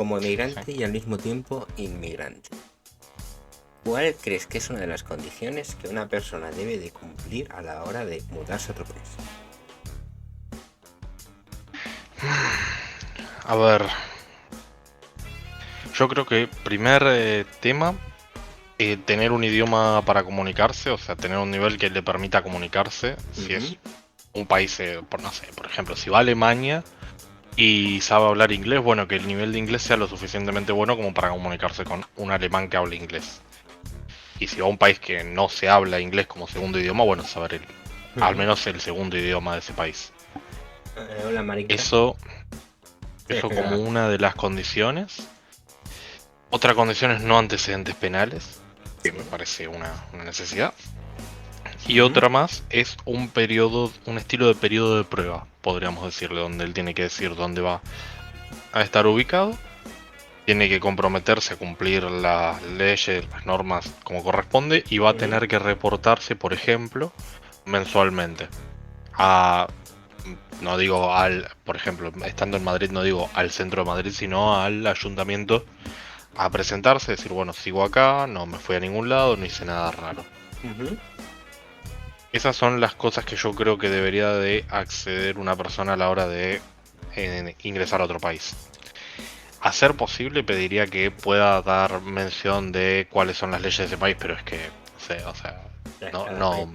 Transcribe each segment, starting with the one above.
como Sí. emigrante y al mismo tiempo inmigrante, ¿cuál crees que es una de las condiciones que una persona debe de cumplir a la hora de mudarse a otro país? A ver, yo creo que primer tema, tener un idioma para comunicarse, o sea, tener un nivel que le permita comunicarse. Si Ujú. es un país, por, no sé, por ejemplo, si va a Alemania y sabe hablar inglés, bueno, que el nivel de inglés sea lo suficientemente bueno como para comunicarse con un alemán que hable inglés. Y si va a un país que no se habla inglés como segundo idioma, bueno, saber al Ujú. menos el segundo idioma de ese país. Hola, marica. Eso, eso como una de las condiciones. Otra condición es no antecedentes penales, que Sí. me parece una necesidad. Y Ujú. otra más es un periodo, un estilo de periodo de prueba, podríamos decirle, donde él tiene que decir dónde va a estar ubicado, tiene que comprometerse a cumplir las leyes, las normas como corresponde y va a Ujú. tener que reportarse, por ejemplo, mensualmente. A, no digo al, por ejemplo, estando en Madrid, no digo al centro de Madrid, sino al ayuntamiento a presentarse, decir, bueno, sigo acá, no me fui a ningún lado, no hice nada raro. Ujú. Esas son las cosas que yo creo que debería de acceder una persona a la hora de ingresar a otro país. A ser posible, pediría que pueda dar mención de cuáles son las leyes de ese país, pero es que, no sé, o sea, no, Cada país. no,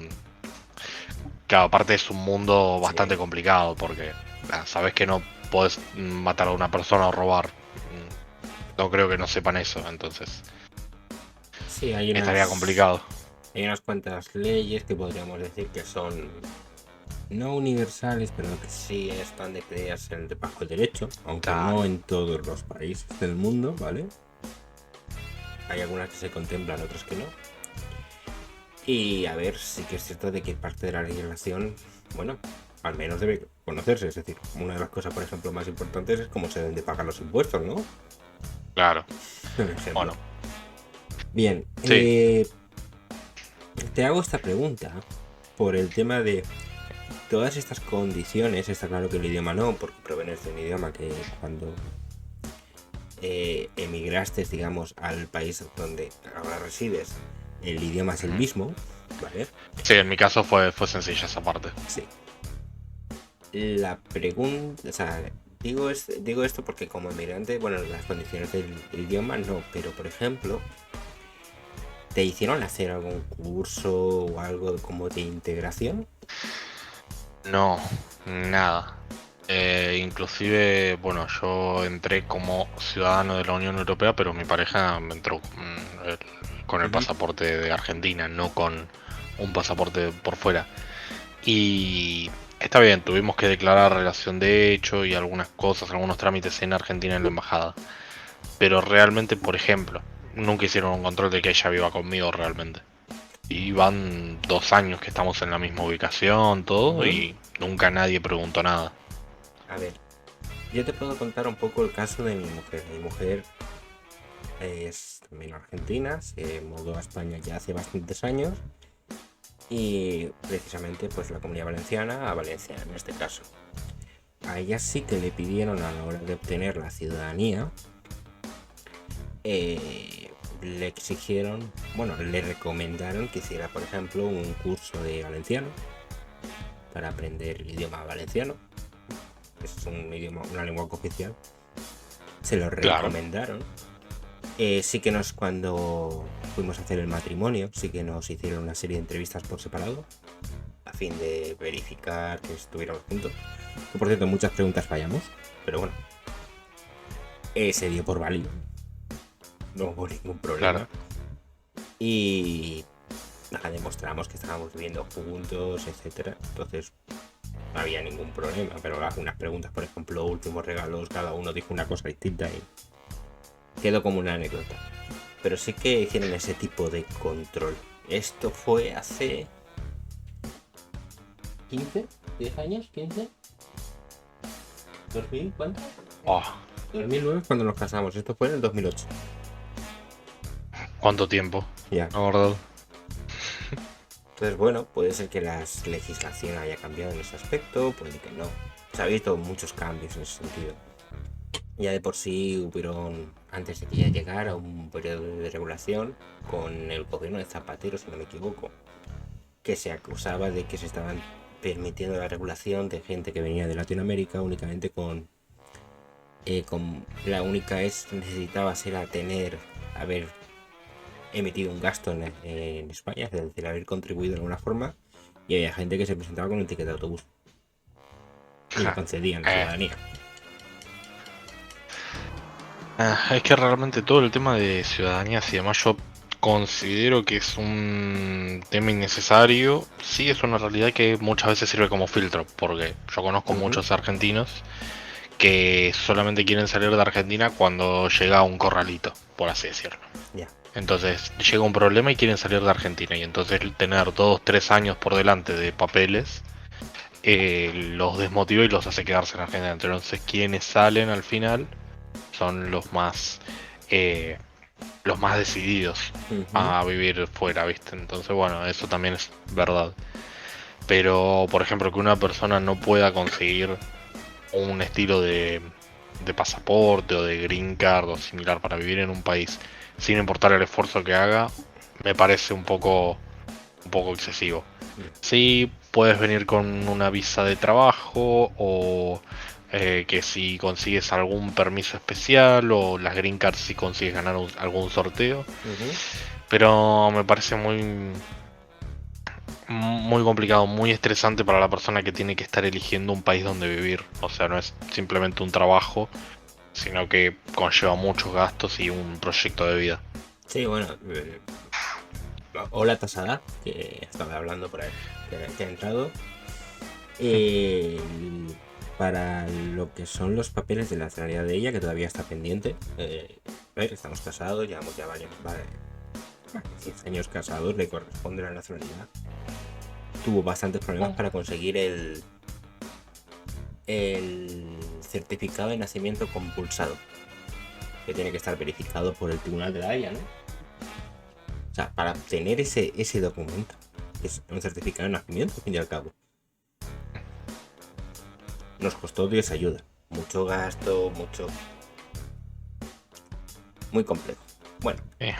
claro, aparte es un mundo Sí. bastante complicado porque sabes que no puedes matar a una persona o robar. No creo que no sepan eso, entonces Sí, estaría complicado. hay unas cuantas leyes que podríamos decir que son no universales, pero que sí están de crearse bajo el derecho, aunque no Claro, en todos los países del mundo, ¿vale? Hay algunas que se contemplan, otras que no. Y a ver, sí que es cierto de que parte de la legislación, bueno, al menos debe conocerse. Es decir, una de las cosas, por ejemplo, más importantes es cómo se deben de pagar los impuestos, ¿no? claro. Por ejemplo. Bueno, Bien, sí, te hago esta pregunta por el tema de todas estas condiciones. Está claro que el idioma no, porque provienes de un idioma que cuando emigraste, digamos, al país donde ahora resides, el idioma es el ujú. mismo, ¿vale? Sí, en mi caso fue sencilla esa parte. Sí. La pregunta, o sea, digo esto porque como emigrante, bueno, las condiciones del idioma no, pero por ejemplo, ¿te hicieron hacer algún curso o algo como de integración? No, nada. Inclusive, bueno, yo entré como ciudadano de la Unión Europea, pero mi pareja me entró con el Ujú. pasaporte de Argentina, no con un pasaporte por fuera. Y está bien, tuvimos que declarar relación de hecho y algunas cosas, algunos trámites en Argentina en la embajada. Pero realmente, por ejemplo, nunca hicieron un control de que ella viva conmigo realmente. Y van 2 años que estamos en la misma ubicación, todo, Ujú. y nunca nadie preguntó nada. A ver, yo te puedo contar un poco el caso de mi mujer. Mi mujer es también argentina, se mudó a España ya hace bastantes años y precisamente pues la Comunidad Valenciana, a Valencia en este caso. A ella sí que le pidieron a la hora de obtener la ciudadanía, le exigieron, bueno, le recomendaron que hiciera, por ejemplo, un curso de valenciano para aprender el idioma valenciano, que es un idioma, una lengua cooficial. Se lo Claro, recomendaron. Sí que nos, cuando fuimos a hacer el matrimonio, sí que nos hicieron una serie de entrevistas por separado, a fin de verificar que estuviéramos juntos. Que por cierto, muchas preguntas fallamos, pero bueno, se dio por válido, no hubo ningún claro. problema. Y nada, demostramos que estábamos viviendo juntos, etcétera. Entonces no había ningún problema, pero algunas preguntas, por ejemplo, últimos regalos, cada uno dijo una cosa distinta y quedó como una anécdota. Pero sí que hicieron ese tipo de control. Esto fue hace 15, 10 años, 15, 2000, ¿cuánto? Oh, 2009 cuando nos casamos, esto fue en el 2008. ¿cuánto tiempo? Ya. La verdad. Entonces, bueno, puede ser que la legislación haya cambiado en ese aspecto, puede que no. Se ha visto muchos cambios en ese sentido. Ya de por sí hubieron, antes de que ella llegara, un periodo de regulación con el gobierno de Zapatero, si no me equivoco, que se acusaba de que se estaban permitiendo la regulación de gente que venía de Latinoamérica únicamente con la única es necesitaba ser a tener, haber emitido un gasto en España, es decir, haber contribuido de alguna forma, y había gente que se presentaba con un ticket de autobús y le concedían la Eh, ciudadanía. es que realmente todo el tema de ciudadanías y demás yo considero que es un tema innecesario. Sí, es una realidad que muchas veces sirve como filtro, porque yo conozco Ujú. muchos argentinos que solamente quieren salir de Argentina cuando llega un corralito, por así decirlo. Ya. Entonces llega un problema y quieren salir de Argentina, y entonces tener 2, 3 años por delante de papeles los desmotiva y los hace quedarse en Argentina. Entonces quienes salen al final son eh, los más decididos Ujú. a vivir fuera, ¿viste? Entonces bueno, eso también es verdad. Pero por ejemplo que una persona no pueda conseguir un estilo de pasaporte o de green card o similar para vivir en un país sin importar el esfuerzo que haga, me parece un poco excesivo. Ya. Sí, puedes venir con una visa de trabajo o que si consigues algún permiso especial o las green cards si consigues ganar algún sorteo, Ujú. pero me parece muy complicado, muy estresante para la persona que tiene que estar eligiendo un país donde vivir. O sea, no es simplemente un trabajo, sino que conlleva muchos gastos y un proyecto de vida. Sí, bueno, hola Tasada, que estaba hablando por ahí, que ha entrado. Eh, para lo que son los papeles de la nacionalidad de ella, que todavía está pendiente. A ver, estamos casados, llevamos ya varios, 15 años casados, le corresponde la nacionalidad. Tuvo bastantes problemas para conseguir el certificado de nacimiento compulsado, que tiene que estar verificado por el Tribunal de la Haya, ¿no? O sea, para obtener ese documento, que es un certificado de nacimiento, al fin y al cabo, nos costó Dios ayuda. Mucho gasto, mucho. Muy complejo. Bueno, Eh,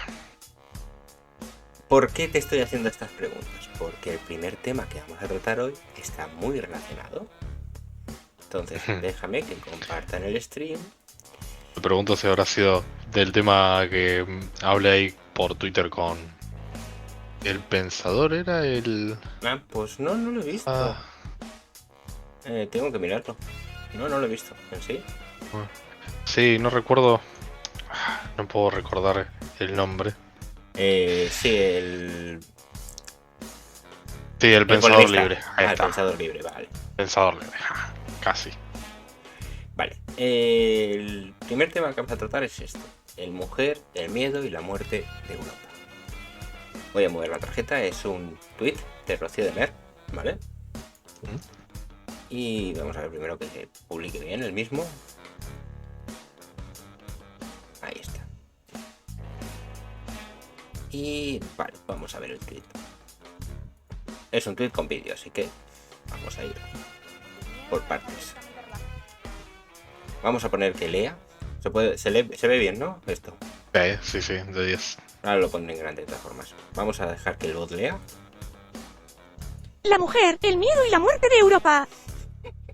¿por qué te estoy haciendo estas preguntas? Porque el primer tema que vamos a tratar hoy está muy relacionado. Entonces, déjame que compartan el stream. Me pregunto si habrá sido del tema que hablé ahí por Twitter con el pensador, era el... Ah, pues no, no lo he visto. Ah, Tengo que mirarlo. No, no lo he visto. ¿En sí? bueno. Sí, no recuerdo, no puedo recordar el nombre. Sí, el. Sí, el El pensador polemista. libre, ahí Ah, el está, pensador libre, vale. pensador libre, casi. Vale. El primer tema que vamos a tratar es esto: el mujer, el miedo y la muerte de Europa. Voy a mover la tarjeta, es un tweet de Rocío de Mer, ¿vale? Y vamos a ver primero que se publique bien el mismo. Ahí está. Y vale, vamos a ver el tweet. Es un tweet con vídeo, así que vamos a ir por partes. Vamos a poner que lea. Se ve bien, ¿no? Esto. Sí, sí, de 10. Ahora lo pondré en grande de todas formas. Vamos a dejar que el bot lea. La mujer, el miedo y la muerte de Europa.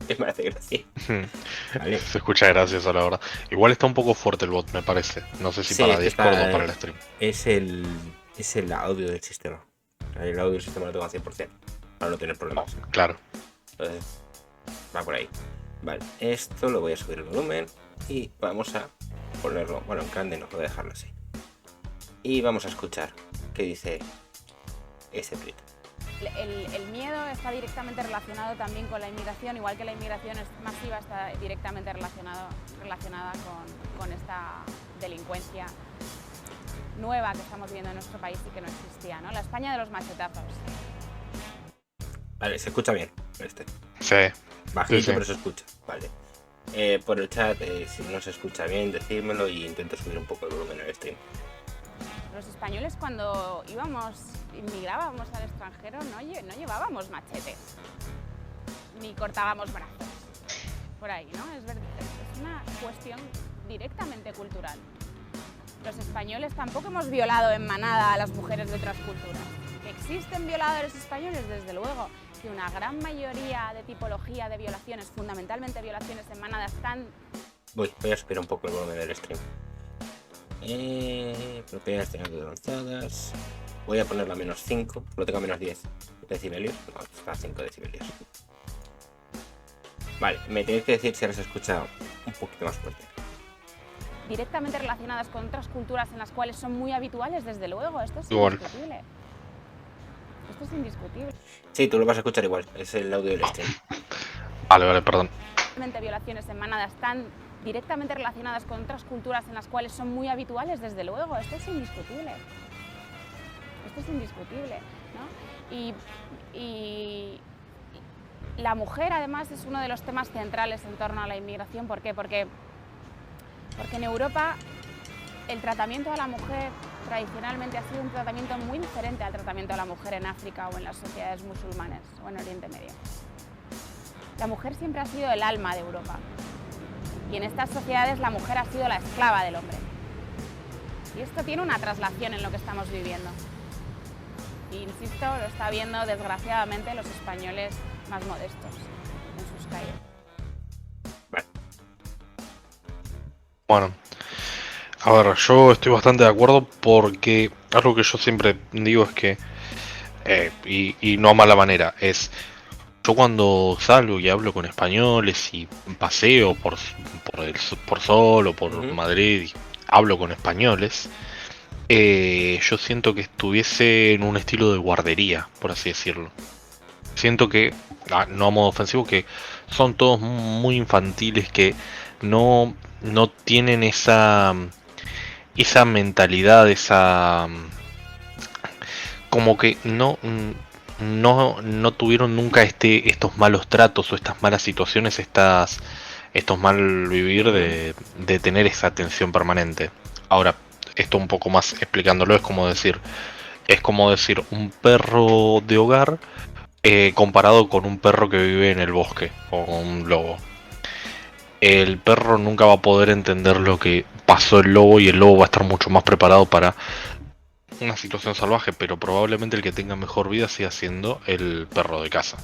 Que me hace gracia. Vale. Se escucha gracioso, la verdad. Igual está un poco fuerte el bot, me parece. No sé si Sí, para es que Discord está. o para el stream. Es el audio del sistema. El audio del sistema lo tengo al 100%. Para no tener problemas. Claro. Entonces, va por ahí. Vale, esto lo voy a subir el volumen. Y vamos a ponerlo. Bueno, en grande no, voy a dejarlo así. Y vamos a escuchar qué dice ese tweet. El miedo está directamente relacionado también con la inmigración, igual que la inmigración es masiva, está directamente relacionada con esta delincuencia nueva que estamos viendo en nuestro país y que no existía, ¿no? La España de los machetazos. Vale, se escucha bien este. Sí. Bajito, Sí, sí. pero se escucha. Vale. Por el chat, si no se escucha bien, decírmelo y intento subir un poco el volumen al stream. Los españoles cuando inmigrábamos al extranjero no llevábamos machetes, ni cortábamos brazos, por ahí, ¿no? Es una cuestión directamente cultural. Los españoles tampoco hemos violado en manada a las mujeres de otras culturas. ¿Que existen violadores españoles? Desde luego. Que una gran mayoría de tipología de violaciones, fundamentalmente violaciones en manada, están... Voy a subir un poco el volumen del stream. Propiedades avanzadas. Voy a ponerlo a menos 5, lo tengo a menos 10 decibelios. No, está a 5 decibelios. Vale, me tenéis que decir si ahora se escucha un poquito más fuerte. Directamente relacionadas con otras culturas en las cuales son muy habituales, desde luego. Esto es Igual. indiscutible. Esto es indiscutible. Sí, tú lo vas a escuchar igual, es el audio del stream. Vale, perdón. Violaciones en manada están directamente relacionadas con otras culturas en las cuales son muy habituales, desde luego. Esto es indiscutible. Esto es indiscutible, ¿no? Y la mujer, además, es uno de los temas centrales en torno a la inmigración. ¿Por qué? Porque en Europa el tratamiento a la mujer tradicionalmente ha sido un tratamiento muy diferente al tratamiento a la mujer en África o en las sociedades musulmanes o en Oriente Medio. La mujer siempre ha sido el alma de Europa y en estas sociedades la mujer ha sido la esclava del hombre. Y esto tiene una traslación en lo que estamos viviendo. Y, insisto, lo está viendo desgraciadamente los españoles más modestos en sus calles. Bueno, a ver, yo estoy bastante de acuerdo porque algo que yo siempre digo es que, y no a mala manera, es yo cuando salgo y hablo con españoles y paseo por Sol o por Madrid y hablo con españoles, yo siento que estuviese en un estilo de guardería, por así decirlo. Siento que, no a modo ofensivo, que son todos muy infantiles, que no tienen esa mentalidad, como que no tuvieron nunca estos malos tratos o estas malas situaciones, estos mal vivir de tener esa atención permanente. Ahora, esto un poco más explicándolo, es como decir un perro de hogar comparado con un perro que vive en el bosque o con un lobo. El perro nunca va a poder entender lo que pasó el lobo y el lobo va a estar mucho más preparado para una situación salvaje, pero probablemente el que tenga mejor vida siga siendo el perro de casa.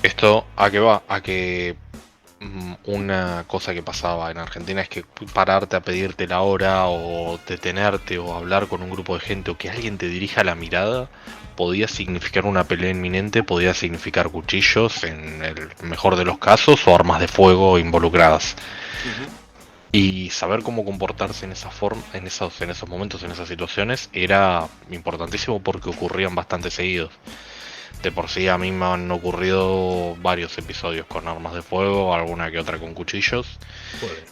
¿Esto a qué va? A que una cosa que pasaba en Argentina es que pararte a pedirte la hora o detenerte o hablar con un grupo de gente o que alguien te dirija la mirada podía significar una pelea inminente, podía significar cuchillos en el mejor de los casos o armas de fuego involucradas. Y saber cómo comportarse en esa forma, en esos momentos, en esas situaciones, era importantísimo porque ocurrían bastante seguidos. De por sí a mí me han ocurrido varios episodios con armas de fuego, alguna que otra con cuchillos.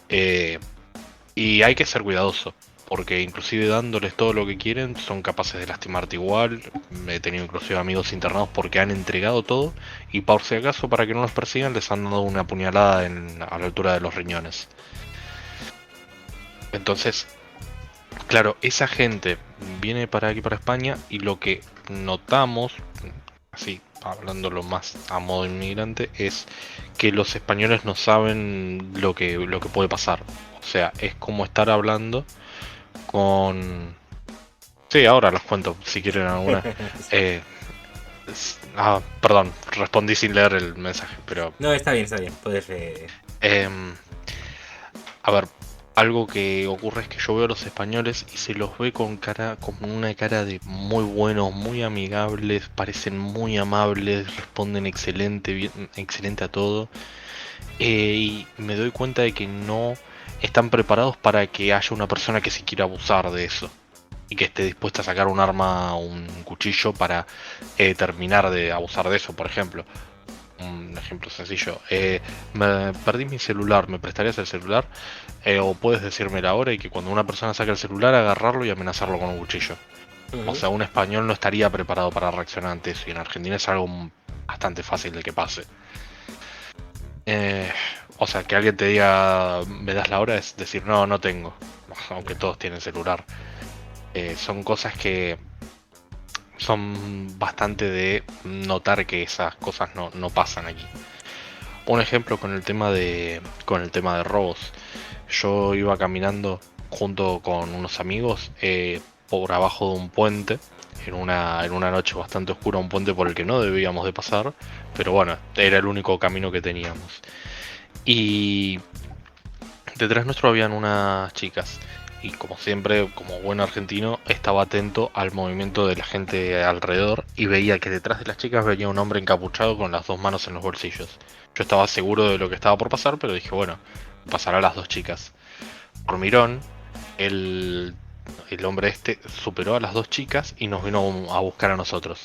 Y hay que ser cuidadoso, porque inclusive dándoles todo lo que quieren son capaces de lastimarte igual. He tenido inclusive amigos internados porque han entregado todo y por si acaso, para que no los persigan, les han dado una puñalada a la altura de los riñones. Entonces, claro, esa gente viene para aquí, para España, y lo que notamos, así hablándolo más a modo inmigrante, es que los españoles no saben lo que puede pasar. O sea, es como estar hablando con... Sí, ahora los cuento, si quieren alguna. Perdón, respondí sin leer el mensaje, pero... No, está bien, puedes... A ver, algo que ocurre es que yo veo a los españoles y se los ve con una cara de muy buenos, muy amigables, parecen muy amables, responden excelente a todo. Y me doy cuenta de que no están preparados para que haya una persona que se quiera abusar de eso y que esté dispuesta a sacar un arma o un cuchillo para terminar de abusar de eso. Por ejemplo, un ejemplo sencillo, perdí mi celular, ¿me prestarías el celular? O puedes decirme la hora, y que cuando una persona saque el celular, agarrarlo y amenazarlo con un cuchillo. O sea, un español no estaría preparado para reaccionar ante eso, y en Argentina es algo bastante fácil de que pase. O sea, que alguien te diga, ¿me das la hora? Es decir, no tengo, aunque todos tienen celular. Son cosas que son bastante de notar que esas cosas no pasan aquí. Un ejemplo con el tema de robos. Yo iba caminando junto con unos amigos por abajo de un puente en una noche bastante oscura, un puente por el que no debíamos de pasar, pero bueno, era el único camino que teníamos. Y detrás nuestro habían unas chicas. Y como siempre, como buen argentino, estaba atento al movimiento de la gente alrededor y veía que detrás de las chicas venía un hombre encapuchado con las dos manos en los bolsillos. Yo estaba seguro de lo que estaba por pasar, pero dije, bueno, pasará a las dos chicas. Por mirón, el, el hombre este superó a las dos chicas y nos vino a buscar a nosotros.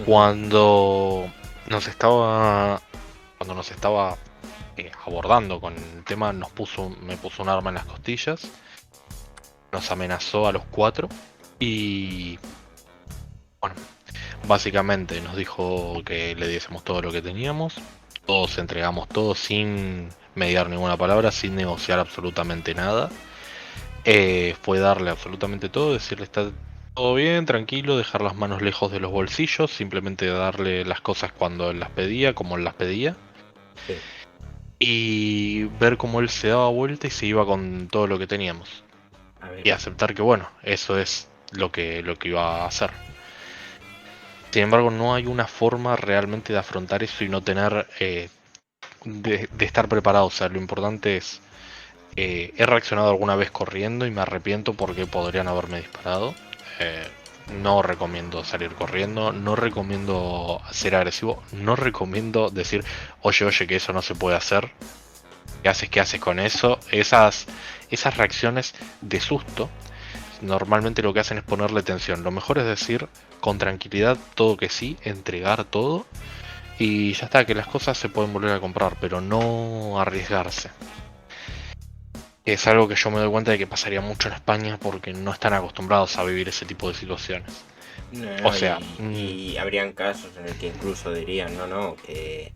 Cuando nos estaba, abordando con el tema, me puso un arma en las costillas, nos amenazó a los cuatro y bueno, básicamente nos dijo que le diésemos todo lo que teníamos, todos entregamos todo sin mediar ninguna palabra, sin negociar absolutamente nada. Fue darle absolutamente todo, decirle está todo bien, tranquilo, dejar las manos lejos de los bolsillos, simplemente darle las cosas cuando él las pedía, como él las pedía, Sí. y ver cómo él se daba vuelta y se iba con todo lo que teníamos. A ver, Y aceptar que bueno, eso es lo que iba a hacer. Sin embargo, no hay una forma realmente de afrontar eso y no tener, de estar preparado. O sea, lo importante es, he reaccionado alguna vez corriendo y me arrepiento porque podrían haberme disparado. Eh, no recomiendo salir corriendo, no recomiendo ser agresivo, no recomiendo decir, oye, que eso no se puede hacer. ¿Qué haces con eso? Esas reacciones de susto normalmente lo que hacen es ponerle tensión. Lo mejor es decir con tranquilidad todo que sí, entregar todo y ya está, que las cosas se pueden volver a comprar, pero no arriesgarse. Es algo que yo me doy cuenta de que pasaría mucho en España porque no están acostumbrados a vivir ese tipo de situaciones. no, O sea, y habrían casos en el que incluso dirían, no, que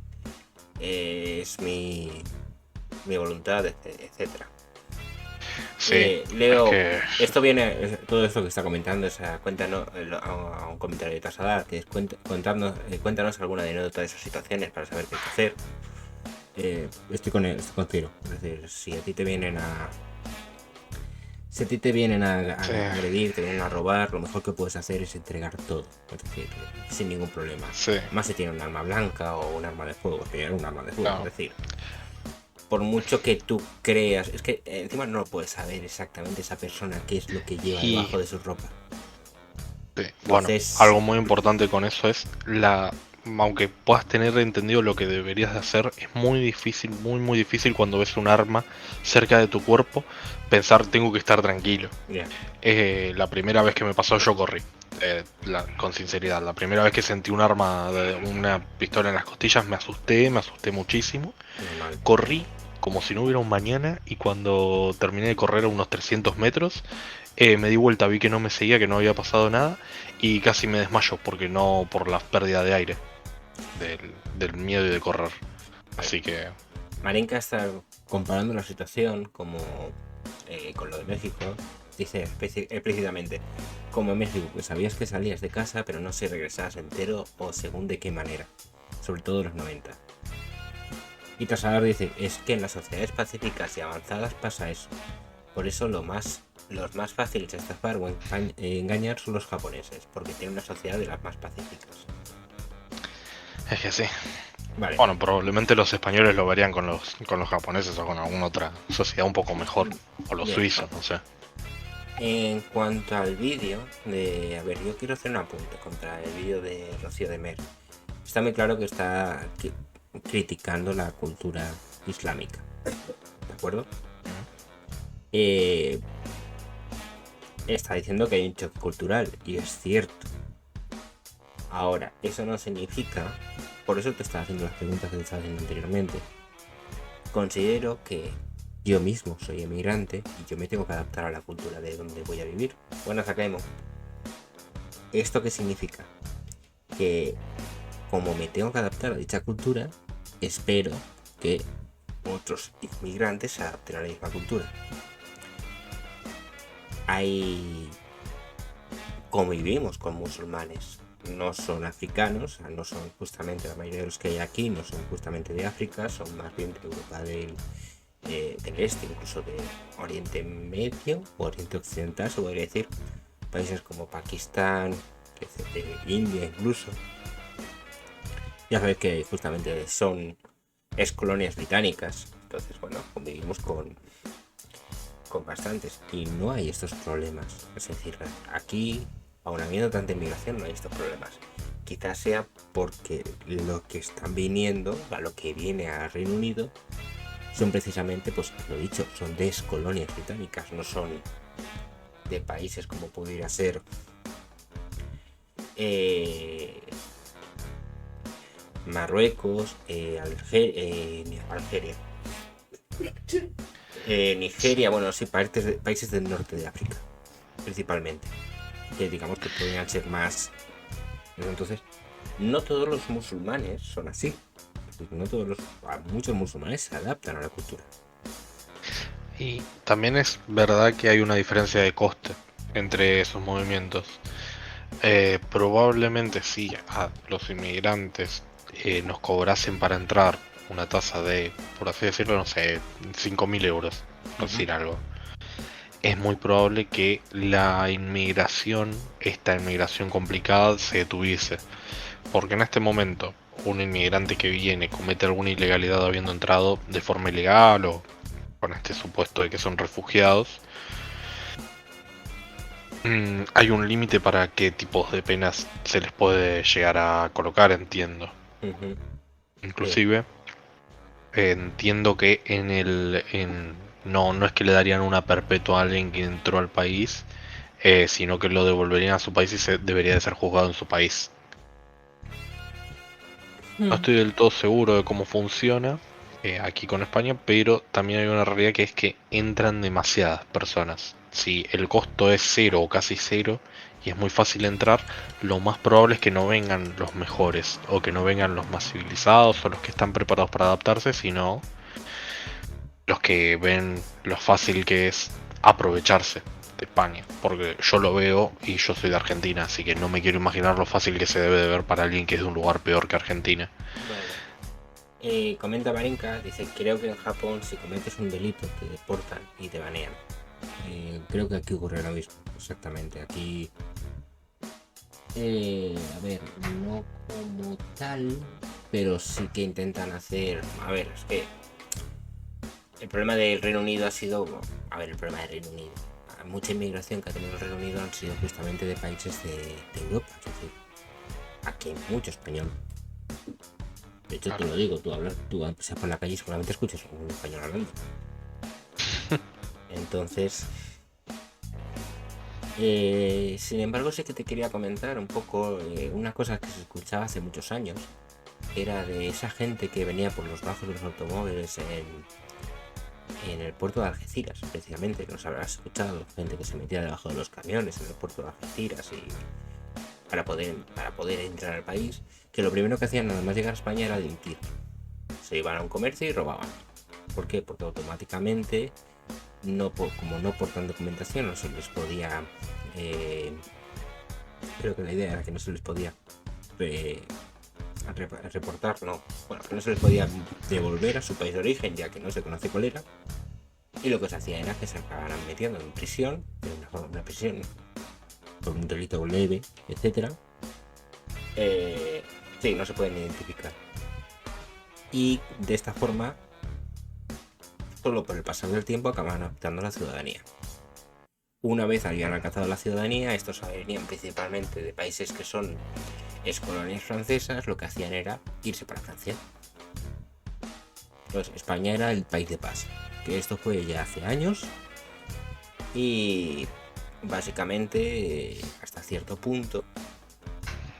es mi voluntad, etcétera. sí, Leo, es que todo esto que está comentando, o sea, cuéntanos a un comentario de Tasadar, que es cuéntanos alguna anécdota de esas situaciones para saber qué hay que hacer. Estoy contigo. Es decir, si a ti te vienen a sí, agredir, te vienen a robar, lo mejor que puedes hacer es entregar todo. Es decir, sin ningún problema. sí, Más si tiene un arma blanca o un arma de fuego, que era un arma de fuego. claro, Es decir, por mucho que tú creas, es que encima no lo puedes saber exactamente esa persona qué es lo que lleva y debajo de su ropa. sí. Bueno, Entonces, algo muy importante con eso es aunque puedas tener entendido lo que deberías de hacer, es muy difícil, muy muy difícil cuando ves un arma cerca de tu cuerpo, pensar tengo que estar tranquilo. ya, La primera vez que me pasó yo corrí, con sinceridad, la primera vez que sentí un arma, una pistola en las costillas, me asusté muchísimo, normal. corrí como si no hubiera un mañana y cuando terminé de correr a unos 300 metros, me di vuelta, vi que no me seguía, que no había pasado nada y casi me desmayo por la pérdida de aire, del miedo y de correr. Así que Marinka está comparando la situación como con lo de México. Dice explícitamente, como en México, que sabías que salías de casa, pero no si regresabas entero o según de qué manera, sobre todo en los 90. Y Tasadar dice, es que en las sociedades pacíficas y avanzadas pasa eso. Por eso los más fáciles de estafar o engañar son los japoneses, porque tienen una sociedad de las más pacíficas. es que sí. Vale. Bueno, probablemente los españoles lo verían con los japoneses o con alguna otra sociedad un poco mejor, o los Bien. suizos, no sé. En cuanto al vídeo a ver, yo quiero hacer un apunte contra el vídeo de Rocío de Mer. Está muy claro que está criticando la cultura islámica, ¿de acuerdo? Está diciendo que hay un choque cultural y es cierto. Ahora, eso no significa, por eso te estaba haciendo las preguntas que te estaba haciendo anteriormente. Considero que yo mismo soy emigrante y yo me tengo que adaptar a la cultura de donde voy a vivir. Bueno, saquemos. ¿Esto qué significa? Que como me tengo que adaptar a dicha cultura, espero que otros inmigrantes se adapten a la misma cultura. Convivimos con musulmanes no son africanos, o sea, no son justamente la mayoría de los que hay aquí, no son justamente de África, son más bien de Europa del este, incluso de Oriente Medio o Oriente Occidental, se podría decir, países como Pakistán, India incluso. Ya sabéis que justamente son ex colonias británicas, entonces bueno, convivimos con bastantes y no hay estos problemas. Es decir, aquí, aun habiendo tanta inmigración, no hay estos problemas. Quizás sea porque lo que están viniendo, a lo que viene a Reino Unido, son precisamente, pues lo he dicho, son de ex colonias británicas, no son de países como pudiera ser Marruecos, Algeria, Nigeria, bueno, sí, países del norte de África, principalmente, que digamos que podrían ser más. Entonces, no todos los musulmanes son así. Muchos musulmanes se adaptan a la cultura. Y también es verdad que hay una diferencia de coste entre esos movimientos. Probablemente si a los inmigrantes nos cobrasen para entrar una tasa de, por así decirlo, no sé, 5.000 euros, por decir algo. Es muy probable que esta inmigración complicada, se detuviese. Porque en este momento, un inmigrante que viene comete alguna ilegalidad habiendo entrado de forma ilegal o con este supuesto de que son refugiados, hay un límite para qué tipos de penas se les puede llegar a colocar, entiendo. Inclusive, entiendo que no es que le darían una perpetua a alguien que entró al país, sino que lo devolverían a su país y debería de ser juzgado en su país. No estoy del todo seguro de cómo funciona aquí con España, pero también hay una realidad que es que entran demasiadas personas. Si el costo es cero o casi cero y es muy fácil entrar, lo más probable es que no vengan los mejores o que no vengan los más civilizados o los que están preparados para adaptarse, sino los que ven lo fácil que es aprovecharse de España, porque yo lo veo y yo soy de Argentina, así que no me quiero imaginar lo fácil que se debe de ver para alguien que es de un lugar peor que Argentina. Vale. Comenta Marinka, dice, creo que en Japón si cometes un delito te deportan y te banean. Creo que aquí ocurre lo mismo, exactamente. Aquí, a ver, no como tal, pero sí que intentan hacer, a ver, es que el problema del Reino Unido ha sido, el problema del Reino Unido, mucha inmigración que ha tenido el Reino Unido han sido justamente de países de Europa, es decir, aquí hay mucho español. De hecho, te lo digo, tú paseas por la calle y seguramente escuchas un español hablando. Entonces, sin embargo, sí que te quería comentar un poco una cosa que se escuchaba hace muchos años, era de esa gente que venía por los bajos de los automóviles en el puerto de Algeciras, precisamente, que nos habrás escuchado, gente que se metía debajo de los camiones en el puerto de Algeciras y para poder entrar al país, que lo primero que hacían nada más llegar a España era delinquir. Se iban a un comercio y robaban. ¿Por qué? Porque automáticamente, como no portan documentación, no se les podía... creo que la idea era que no se les podía reportar, no. Bueno, que no se les podía devolver a su país de origen, ya que no se conoce cuál era. Y lo que se hacía era que se acabaran metiendo en prisión, en una prisión por un delito leve, etcétera. Sí, no se pueden identificar. Y de esta forma, solo por el pasar del tiempo acaban adoptando la ciudadanía. Una vez habían alcanzado la ciudadanía, estos venían principalmente de países que son excolonias francesas, lo que hacían era irse para Francia. Entonces, España era el país de paso, que esto fue ya hace años y básicamente hasta cierto punto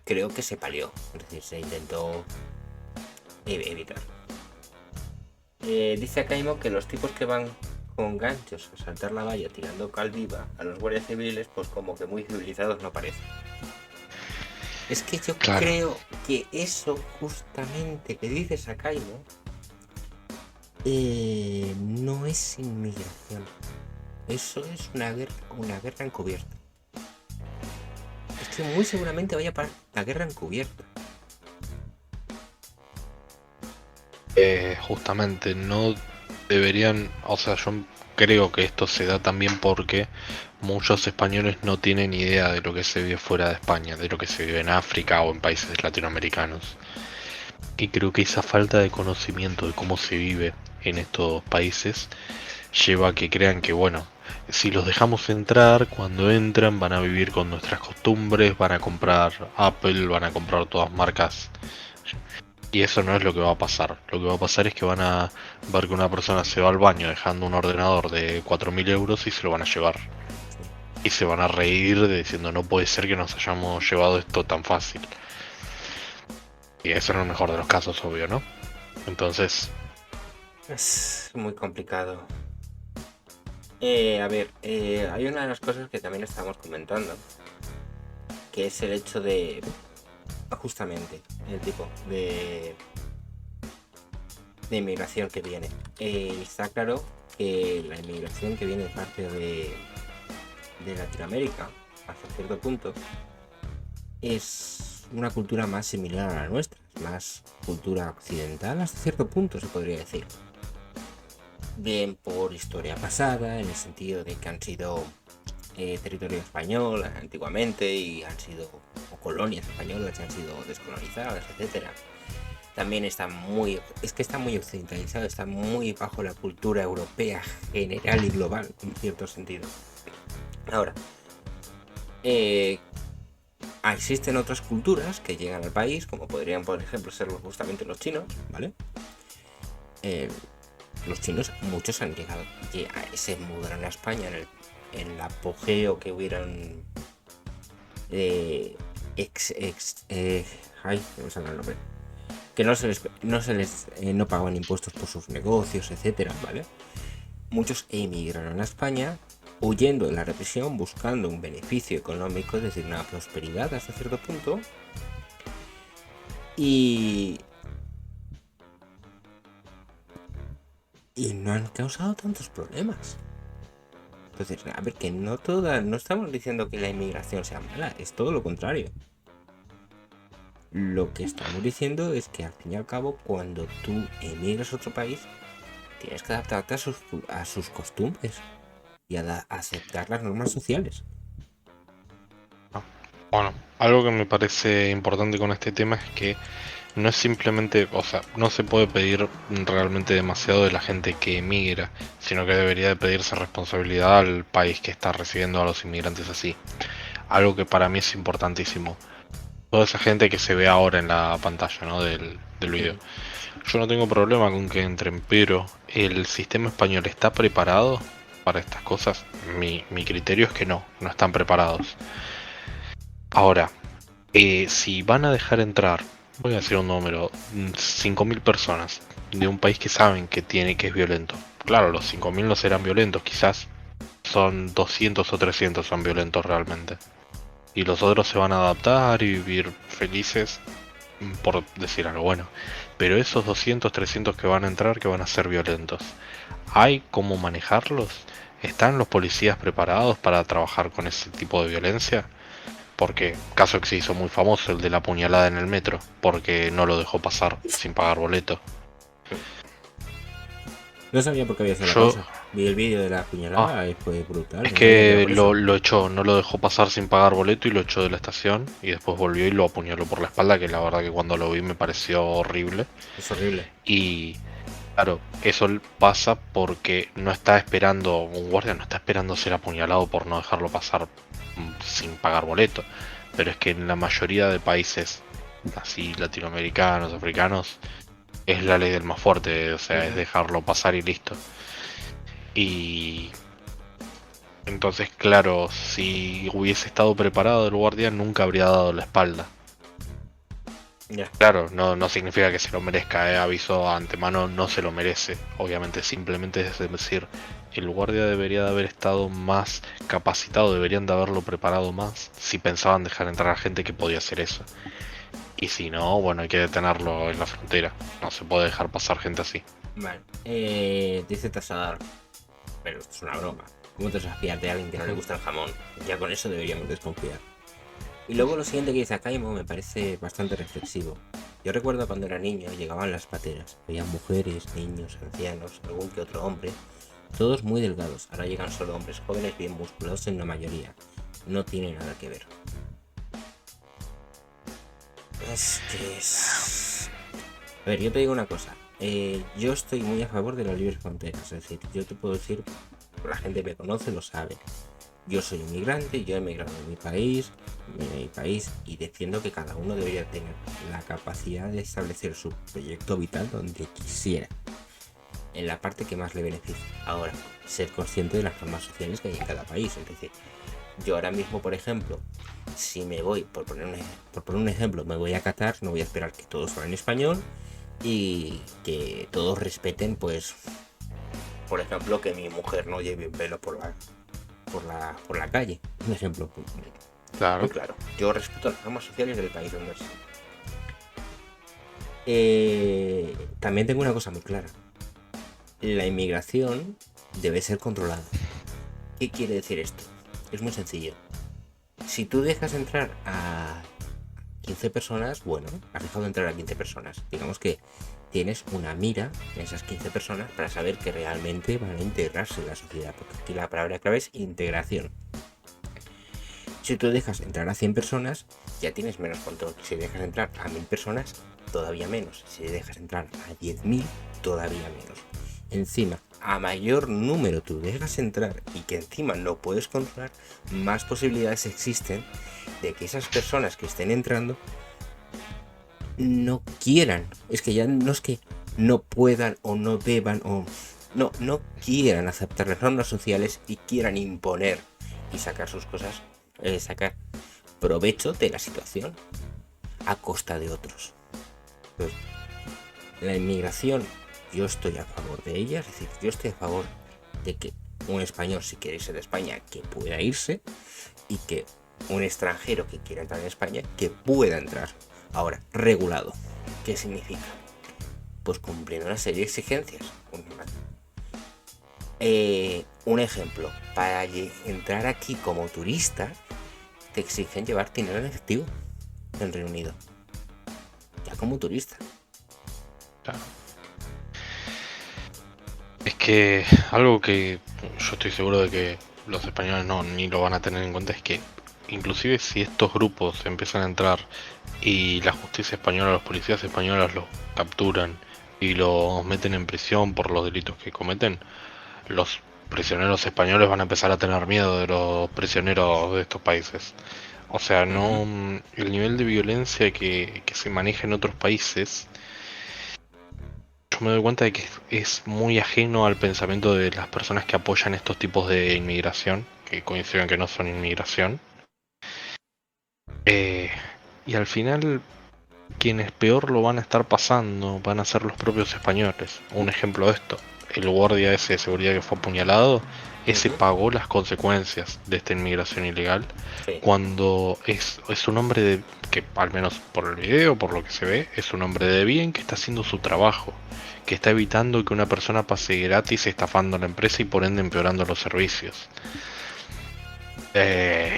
creo que se palió, es decir, se intentó evitar. Dice Akaimo que los tipos que van con ganchos a saltar la valla tirando cal viva a los guardias civiles, pues como que muy civilizados no parecen. Es que yo creo que eso justamente que dice Akaimo no es inmigración. Eso es una guerra encubierta. Es inmigración muy seguramente vaya para la guerra encubierta. Justamente no deberían, o sea, yo creo que esto se da también porque muchos españoles no tienen idea de lo que se vive fuera de España, de lo que se vive en África o en países latinoamericanos. Y creo que esa falta de conocimiento de cómo se vive en estos países lleva a que crean que, bueno, si los dejamos entrar, cuando entran van a vivir con nuestras costumbres, van a comprar Apple, van a comprar todas marcas. Y eso no es lo que va a pasar. Lo que va a pasar es que van a ver que una persona se va al baño dejando un ordenador de 4.000 euros y se lo van a llevar. Y se van a reír diciendo, no puede ser que nos hayamos llevado esto tan fácil. Y eso no es el mejor de los casos, obvio, ¿no? Entonces, Es muy complicado. A ver, hay una de las cosas que también estamos comentando, que es el hecho de, justamente, el tipo de inmigración que viene. Está claro que la inmigración que viene de parte de Latinoamérica, hasta cierto punto, es una cultura más similar a la nuestra, es más cultura occidental hasta cierto punto, se podría decir. Bien por historia pasada, en el sentido de que han sido territorio español antiguamente y han sido o colonias españolas y han sido descolonizadas, etcétera. También está muy occidentalizado, está muy bajo la cultura europea general y global, en cierto sentido. Ahora, existen otras culturas que llegan al país, como podrían, por ejemplo, ser justamente los chinos, ¿vale? Los chinos, muchos han llegado, se mudaron a España en el apogeo que hubieran no sé el nombre, que no pagaban impuestos por sus negocios, etcétera, ¿vale? Muchos emigraron a España huyendo de la represión, buscando un beneficio económico, es decir, una prosperidad hasta cierto punto, y no han causado tantos problemas. Entonces, a ver, que no estamos diciendo que la inmigración sea mala, es todo lo contrario. Lo que estamos diciendo es que al fin y al cabo, cuando tú emigras a otro país, tienes que adaptarte a sus costumbres y a aceptar las normas sociales. bueno, algo que me parece importante con este tema es que no es simplemente, o sea, no se puede pedir realmente demasiado de la gente que emigra, sino que debería de pedirse responsabilidad al país que está recibiendo a los inmigrantes así. Algo que para mí es importantísimo. Toda esa gente que se ve ahora en la pantalla, ¿no? del video. Yo no tengo problema con que entren, pero ¿el sistema español está preparado para estas cosas? Mi criterio es que no están preparados. Ahora, si van a dejar entrar, voy a decir un número, 5.000 personas de un país que saben que es violento. Claro, los 5.000 no serán violentos, quizás son 200 o 300 son violentos realmente. Y los otros se van a adaptar y vivir felices, por decir algo bueno. Pero esos 200, 300 que van a entrar, que van a ser violentos, ¿hay cómo manejarlos? ¿Están los policías preparados para trabajar con ese tipo de violencia? Porque caso que se hizo muy famoso, el de la puñalada en el metro, porque no lo dejó pasar sin pagar boleto. No sabía por qué había sido la cosa. Vi el vídeo de la puñalada y fue brutal. Es que lo echó, no lo dejó pasar sin pagar boleto y lo echó de la estación y después volvió y lo apuñaló por la espalda, que la verdad que cuando lo vi me pareció horrible. Es horrible. Y claro, eso pasa porque no está esperando, un guardia no está esperando ser apuñalado por no dejarlo pasar sin pagar boleto. Pero es que en la mayoría de países así latinoamericanos, africanos, es la ley del más fuerte, o sea, es dejarlo pasar y listo. Y entonces, claro, si hubiese estado preparado el guardia, nunca habría dado la espalda. Claro, no significa que se lo merezca, aviso a antemano, no se lo merece. Obviamente, simplemente es decir, el guardia debería de haber estado más capacitado, deberían de haberlo preparado más si pensaban dejar entrar a gente que podía hacer eso. Y si no, bueno, hay que detenerlo en la frontera. No se puede dejar pasar gente así. Vale. Dice Tasadar, pero esto es una broma. ¿Cómo te vas a fiar de alguien que no le gusta el jamón? Ya con eso deberíamos desconfiar. Y luego lo siguiente que dice Acaimo me parece bastante reflexivo. Yo recuerdo cuando era niño llegaban las pateras. Había mujeres, niños, ancianos, algún que otro hombre. Todos muy delgados. Ahora llegan solo hombres jóvenes bien musculosos en la mayoría. No tiene nada que ver. Es que es... A ver, yo te digo una cosa. Yo estoy muy a favor de las libres fronteras. Es decir, yo te puedo decir, la gente me conoce, lo sabe. Yo soy inmigrante, yo he emigrado de mi país, y defiendo que cada uno debería tener la capacidad de establecer su proyecto vital donde quisiera, en la parte que más le beneficie. Ahora, ser consciente de las normas sociales que hay en cada país. Es decir, yo ahora mismo, por ejemplo, si me voy, por poner un ejemplo, me voy a Qatar, no voy a esperar que todos hablen español y que todos respeten, pues, por ejemplo, que mi mujer no lleve un velo por la calle. Un ejemplo Claro. muy claro. Yo respeto las normas sociales del país donde estoy. También tengo una cosa muy clara. La inmigración debe ser controlada. ¿Qué quiere decir esto? Es muy sencillo. Si tú dejas entrar a 15 personas, bueno, has dejado entrar a 15 personas. Digamos que tienes una mira en esas 15 personas para saber que realmente van a integrarse en la sociedad, porque aquí la palabra clave es integración. Si tú dejas entrar a 100 personas, ya tienes menos control. Si dejas entrar a 1000 personas, todavía menos. Si dejas entrar a 10.000, todavía menos. Encima, a mayor número tú dejas entrar y que encima no puedes controlar, más posibilidades existen de que esas personas que estén entrando no quieran. Es que ya no es que no puedan o no deban o no quieran aceptar las normas sociales y quieran imponer y sacar sus cosas, sacar provecho de la situación a costa de otros. Pues, la inmigración, yo estoy a favor de ella. Es decir, yo estoy a favor de que un español, si quiere irse de España, que pueda irse, y que un extranjero que quiera entrar en España, que pueda entrar. Ahora, regulado. ¿Qué significa? Pues cumpliendo una serie de exigencias. Un ejemplo, para entrar aquí como turista, te exigen llevar dinero en efectivo en Reino Unido. Ya como turista. Claro. Es que algo que yo estoy seguro de que los españoles ni lo van a tener en cuenta es que inclusive si estos grupos empiezan a entrar y la justicia española, los policías españoles los capturan y los meten en prisión por los delitos que cometen, los prisioneros españoles van a empezar a tener miedo de los prisioneros de estos países. O sea, no, el nivel de violencia que se maneja en otros países, yo me doy cuenta de que es muy ajeno al pensamiento de las personas que apoyan estos tipos de inmigración, que coinciden que no son inmigración. Y al final, quienes peor lo van a estar pasando van a ser los propios españoles. Un ejemplo de esto, el guardia ese de seguridad que fue apuñalado, ese pagó las consecuencias de esta inmigración ilegal. Sí. Cuando es un hombre que, al menos por el video, por lo que se ve, es un hombre de bien que está haciendo su trabajo, que está evitando que una persona pase gratis estafando a la empresa y por ende empeorando los servicios.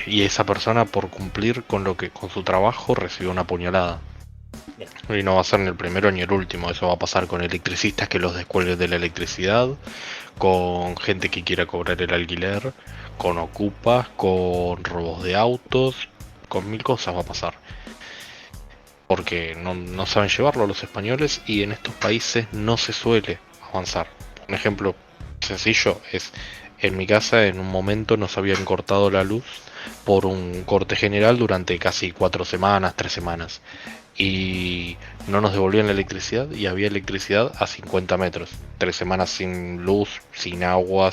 Y esa persona, por cumplir con su trabajo, recibió una puñalada. Y no va a ser ni el primero ni el último. Eso va a pasar con electricistas que los descuelguen de la electricidad, con gente que quiera cobrar el alquiler, con ocupas, con robos de autos, con mil cosas va a pasar. Porque no saben llevarlo los españoles, y en estos países no se suele avanzar. Un ejemplo sencillo es: en mi casa en un momento nos habían cortado la luz por un corte general durante casi 4 semanas, 3 semanas. Y no nos devolvían la electricidad, y había electricidad a 50 metros. 3 semanas sin luz, sin agua,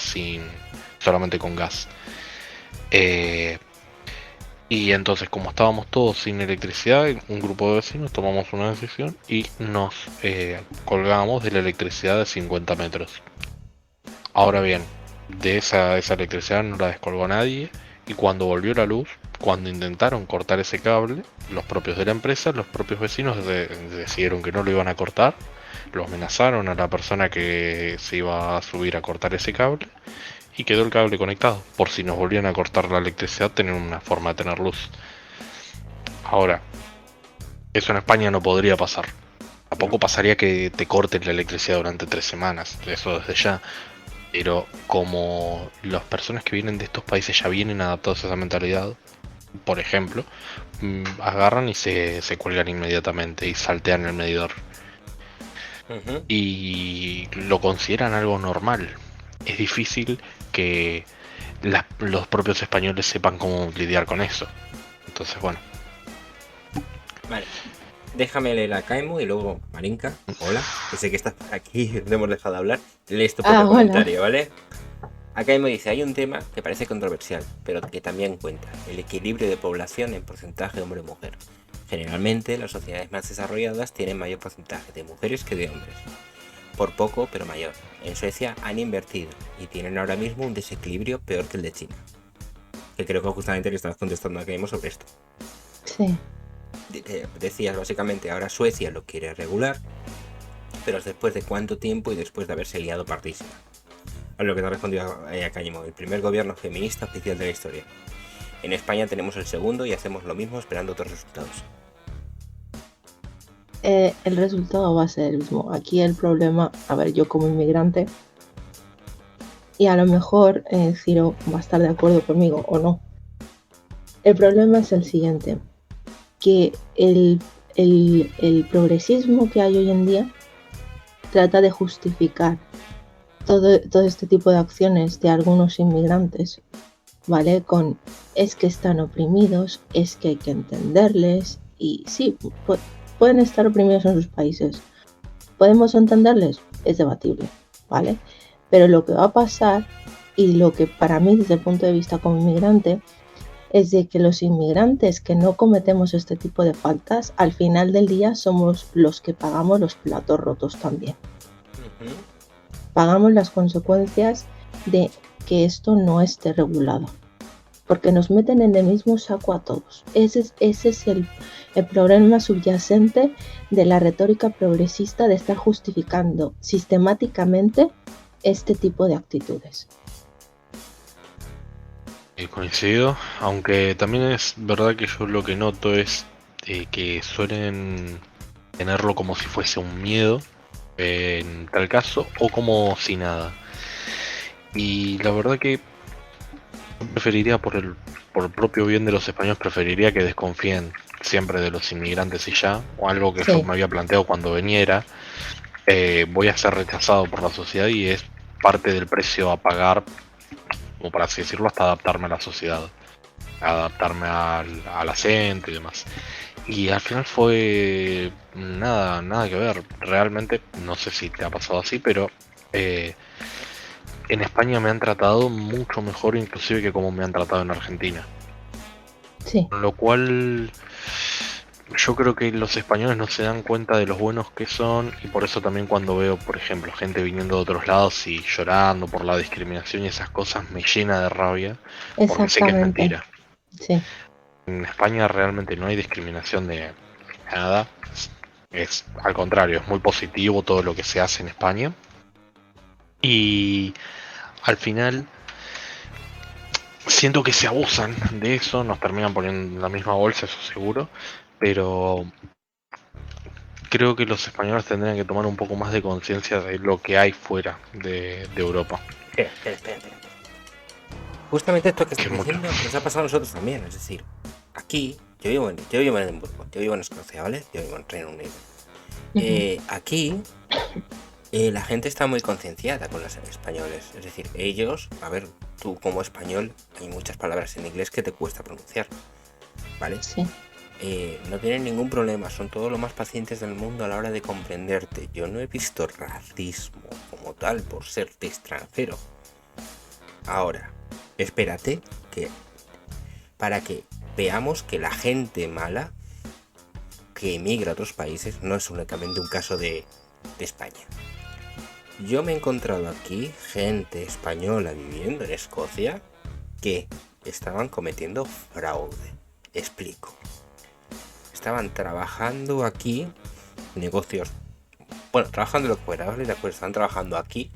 solamente con gas. Y entonces, como estábamos todos sin electricidad, un grupo de vecinos tomamos una decisión y nos colgamos de la electricidad de 50 metros. Ahora bien, de esa electricidad no la descolgó nadie, y cuando volvió la luz, cuando intentaron cortar ese cable, los propios de la empresa, los propios vecinos decidieron que no lo iban a cortar, lo amenazaron a la persona que se iba a subir a cortar ese cable, y quedó el cable conectado, por si nos volvían a cortar la electricidad, tener una forma de tener luz. Ahora, eso en España no podría pasar. Tampoco pasaría que te corten la electricidad durante 3 semanas, eso desde ya. Pero como las personas que vienen de estos países ya vienen adaptados a esa mentalidad, por ejemplo, agarran y se cuelgan inmediatamente y saltean el medidor. Ujú. Y lo consideran algo normal. Es difícil que los propios españoles sepan cómo lidiar con eso. Entonces, bueno. Vale. Déjame leer a Kaimo y luego Marinka. Hola, que sé que estás por aquí, no hemos dejado de hablar. Lees tu propio Hola. comentario, ¿vale? Akaimo dice, hay un tema que parece controversial, pero que también cuenta, el equilibrio de población en porcentaje hombre-mujer. Generalmente, las sociedades más desarrolladas tienen mayor porcentaje de mujeres que de hombres. Por poco, pero mayor. En Suecia han invertido y tienen ahora mismo un desequilibrio peor que el de China. Que creo que justamente le estabas contestando a Akaimo sobre esto. Sí. Decías básicamente, ahora Suecia lo quiere regular, pero después de cuánto tiempo y después de haberse liado partísima. A lo que te ha respondido a Kaimo, el primer gobierno feminista oficial de la historia. En España tenemos el segundo y hacemos lo mismo esperando otros resultados. El resultado va a ser el mismo. Aquí el problema, a ver, yo como inmigrante, y a lo mejor Ciro va a estar de acuerdo conmigo o no. El problema es el siguiente, que el progresismo que hay hoy en día trata de justificar todo este tipo de acciones de algunos inmigrantes, ¿vale? Con es que están oprimidos, es que hay que entenderles, y sí, pueden estar oprimidos en sus países. ¿Podemos entenderles? Es debatible, ¿vale? Pero lo que va a pasar, y lo que para mí desde el punto de vista como inmigrante, es de que los inmigrantes que no cometemos este tipo de faltas, al final del día somos los que pagamos los platos rotos también. Uh-huh. Pagamos las consecuencias de que esto no esté regulado, porque nos meten en el mismo saco a todos. Ese es el problema subyacente de la retórica progresista, de estar justificando sistemáticamente este tipo de actitudes. Coincido, aunque también es verdad que yo lo que noto es que suelen tenerlo como si fuese un miedo en tal caso, o como si nada. Y la verdad que preferiría, por el propio bien de los españoles, preferiría que desconfíen siempre de los inmigrantes y ya, o algo que Sí. yo me había planteado cuando veniera. Voy a ser rechazado por la sociedad y es parte del precio a pagar, o por así decirlo, hasta adaptarme a la sociedad, adaptarme al acento y demás. Y al final fue nada que ver. Realmente, no sé si te ha pasado así, pero en España me han tratado mucho mejor inclusive que como me han tratado en Argentina. Sí. Con lo cual yo creo que los españoles no se dan cuenta de los buenos que son, y por eso también cuando veo, por ejemplo, gente viniendo de otros lados y llorando por la discriminación y esas cosas, me llena de rabia, porque sé que es Exactamente. mentira. Sí. En España realmente no hay discriminación de nada, es al contrario, es muy positivo todo lo que se hace en España. Y al final siento que se abusan de eso, nos terminan poniendo en la misma bolsa, eso seguro, pero creo que los españoles tendrían que tomar un poco más de conciencia de lo que hay fuera de Europa. Espera. Justamente esto que Que estás mucho. diciendo nos ha pasado a nosotros también, es decir, aquí, yo vivo en Edimburgo, yo vivo en Escocia, ¿vale? Yo vivo en Reino Unido. Aquí la gente está muy concienciada con los españoles, es decir, ellos, a ver, tú como español, hay muchas palabras en inglés que te cuesta pronunciar, ¿vale? Sí. No tienen ningún problema, son todos los más pacientes del mundo a la hora de comprenderte. Yo no he visto racismo como tal por ser de extranjero. Ahora, espérate que para que veamos que la gente mala que emigra a otros países no es únicamente un caso de España. Yo me he encontrado aquí gente española viviendo en Escocia que estaban cometiendo fraude. Explico. Estaban trabajando aquí, negocios, bueno, trabajando lo que fuera, ¿vale? De acuerdo, estaban trabajando aquí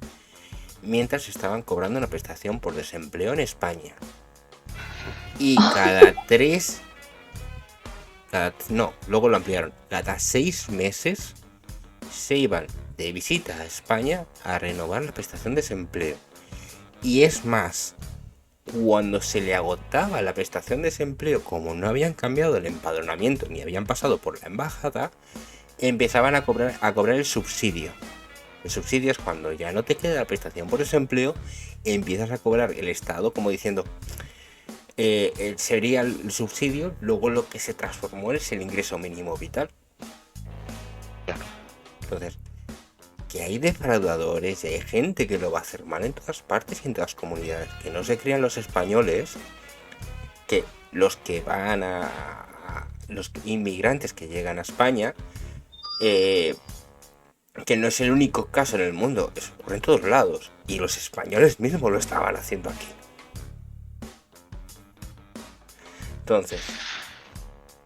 mientras estaban cobrando una prestación por desempleo en España. Y cada 3 no, luego lo ampliaron. Cada 6 meses se iban de visita a España a renovar la prestación de desempleo. Y es más, cuando se le agotaba la prestación de desempleo, como no habían cambiado el empadronamiento ni habían pasado por la embajada, empezaban a cobrar el subsidio. El subsidio es cuando ya no te queda la prestación por desempleo, empiezas a cobrar el Estado como diciendo, sería el subsidio, luego lo que se transformó es el ingreso mínimo vital. Entonces, que hay defraudadores y hay gente que lo va a hacer mal en todas partes y en todas las comunidades. Que no se crean los españoles que los que van los inmigrantes que llegan a España, que no es el único caso en el mundo, eso ocurre en todos lados. Y los españoles mismos lo estaban haciendo aquí. Entonces,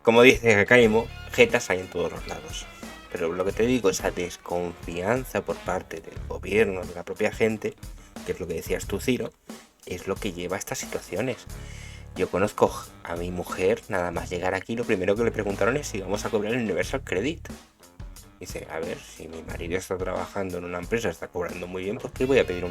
como dice Jacaimo, jetas hay en todos los lados. Pero lo que te digo, esa desconfianza por parte del gobierno, de la propia gente, que es lo que decías tú, Ciro, es lo que lleva a estas situaciones. Yo conozco a mi mujer, nada más llegar aquí, lo primero que le preguntaron es si vamos a cobrar el Universal Credit. Dice, a ver, si mi marido está trabajando en una empresa, está cobrando muy bien, ¿por qué voy a pedir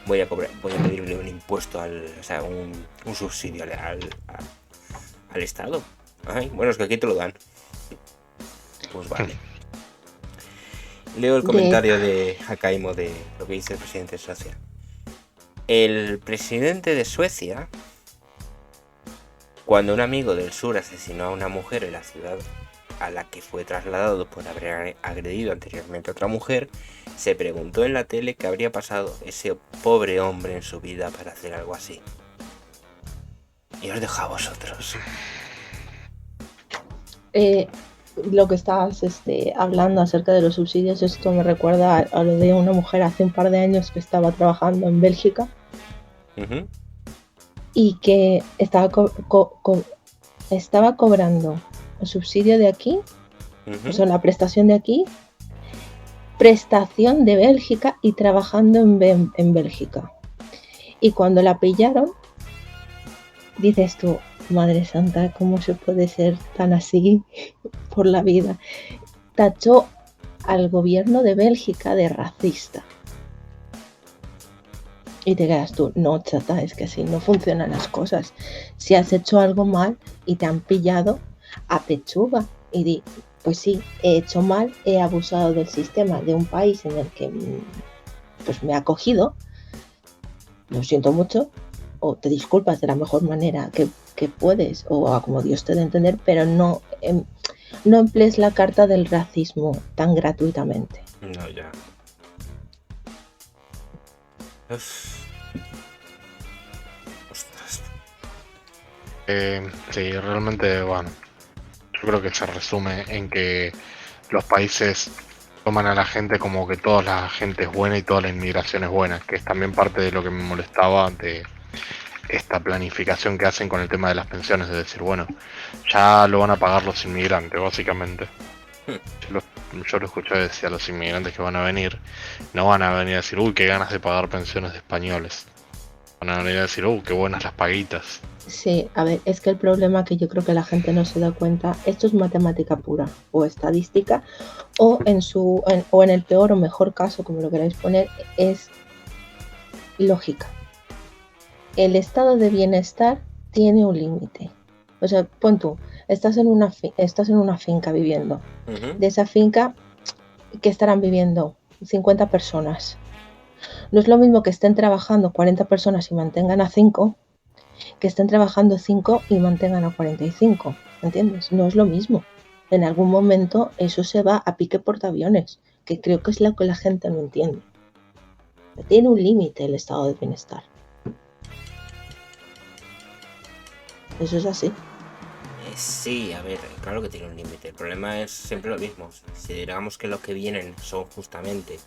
voy a pedirle un impuesto un subsidio al Estado? Ay, bueno, es que aquí te lo dan. Pues vale. Leo el comentario de Jacaimo de lo que dice el presidente de Suecia. El presidente de Suecia, cuando un amigo del sur asesinó a una mujer en la ciudad a la que fue trasladado por haber agredido anteriormente a otra mujer, se preguntó en la tele qué habría pasado ese pobre hombre en su vida para hacer algo así. Y os dejo a vosotros. Lo que estabas hablando acerca de los subsidios, esto me recuerda a lo de una mujer hace un par de años que estaba trabajando en Bélgica. Uh-huh. Y que estaba cobrando el subsidio de aquí, uh-huh. O sea, la prestación de aquí, prestación de Bélgica y trabajando en Bélgica. Y cuando la pillaron, dices tú, Madre Santa, ¿cómo se puede ser tan así por la vida? Tachó al gobierno de Bélgica de racista. Y te quedas tú, no, chata, es que así no funcionan las cosas. Si has hecho algo mal y te han pillado, apechuga y di, pues sí, he hecho mal, he abusado del sistema de un país en el que pues me ha acogido, lo siento mucho, o te disculpas de la mejor manera que puedes, o como Dios te dé a entender, pero no emplees la carta del racismo tan gratuitamente. No, ya. Ostras. Sí, realmente, bueno, yo creo que se resume en que los países toman a la gente como que toda la gente es buena y toda la inmigración es buena, que es también parte de lo que me molestaba de esta planificación que hacen con el tema de las pensiones, de decir, bueno, ya lo van a pagar los inmigrantes, básicamente. Yo lo escuché decir a los inmigrantes que van a venir, no van a venir a decir, uy, qué ganas de pagar pensiones de españoles. Van a venir a decir, qué buenas las paguitas. Sí, a ver, es que el problema que yo creo que la gente no se da cuenta, esto es matemática pura, o estadística, o en el peor o mejor caso, como lo queráis poner, es lógica. El estado de bienestar tiene un límite. O sea, pon tú, estás en una finca viviendo. Uh-huh. De esa finca, ¿qué estarán viviendo? 50 personas. No es lo mismo que estén trabajando 40 personas y mantengan a 5, que estén trabajando 5 y mantengan a 45. ¿Entiendes? No es lo mismo. En algún momento eso se va a pique portaaviones, que creo que es lo que la gente no entiende. Tiene un límite el estado de bienestar. Eso es así. Sí, a ver, claro que tiene un límite. El problema es siempre lo mismo. Si digamos que los que vienen son justamente...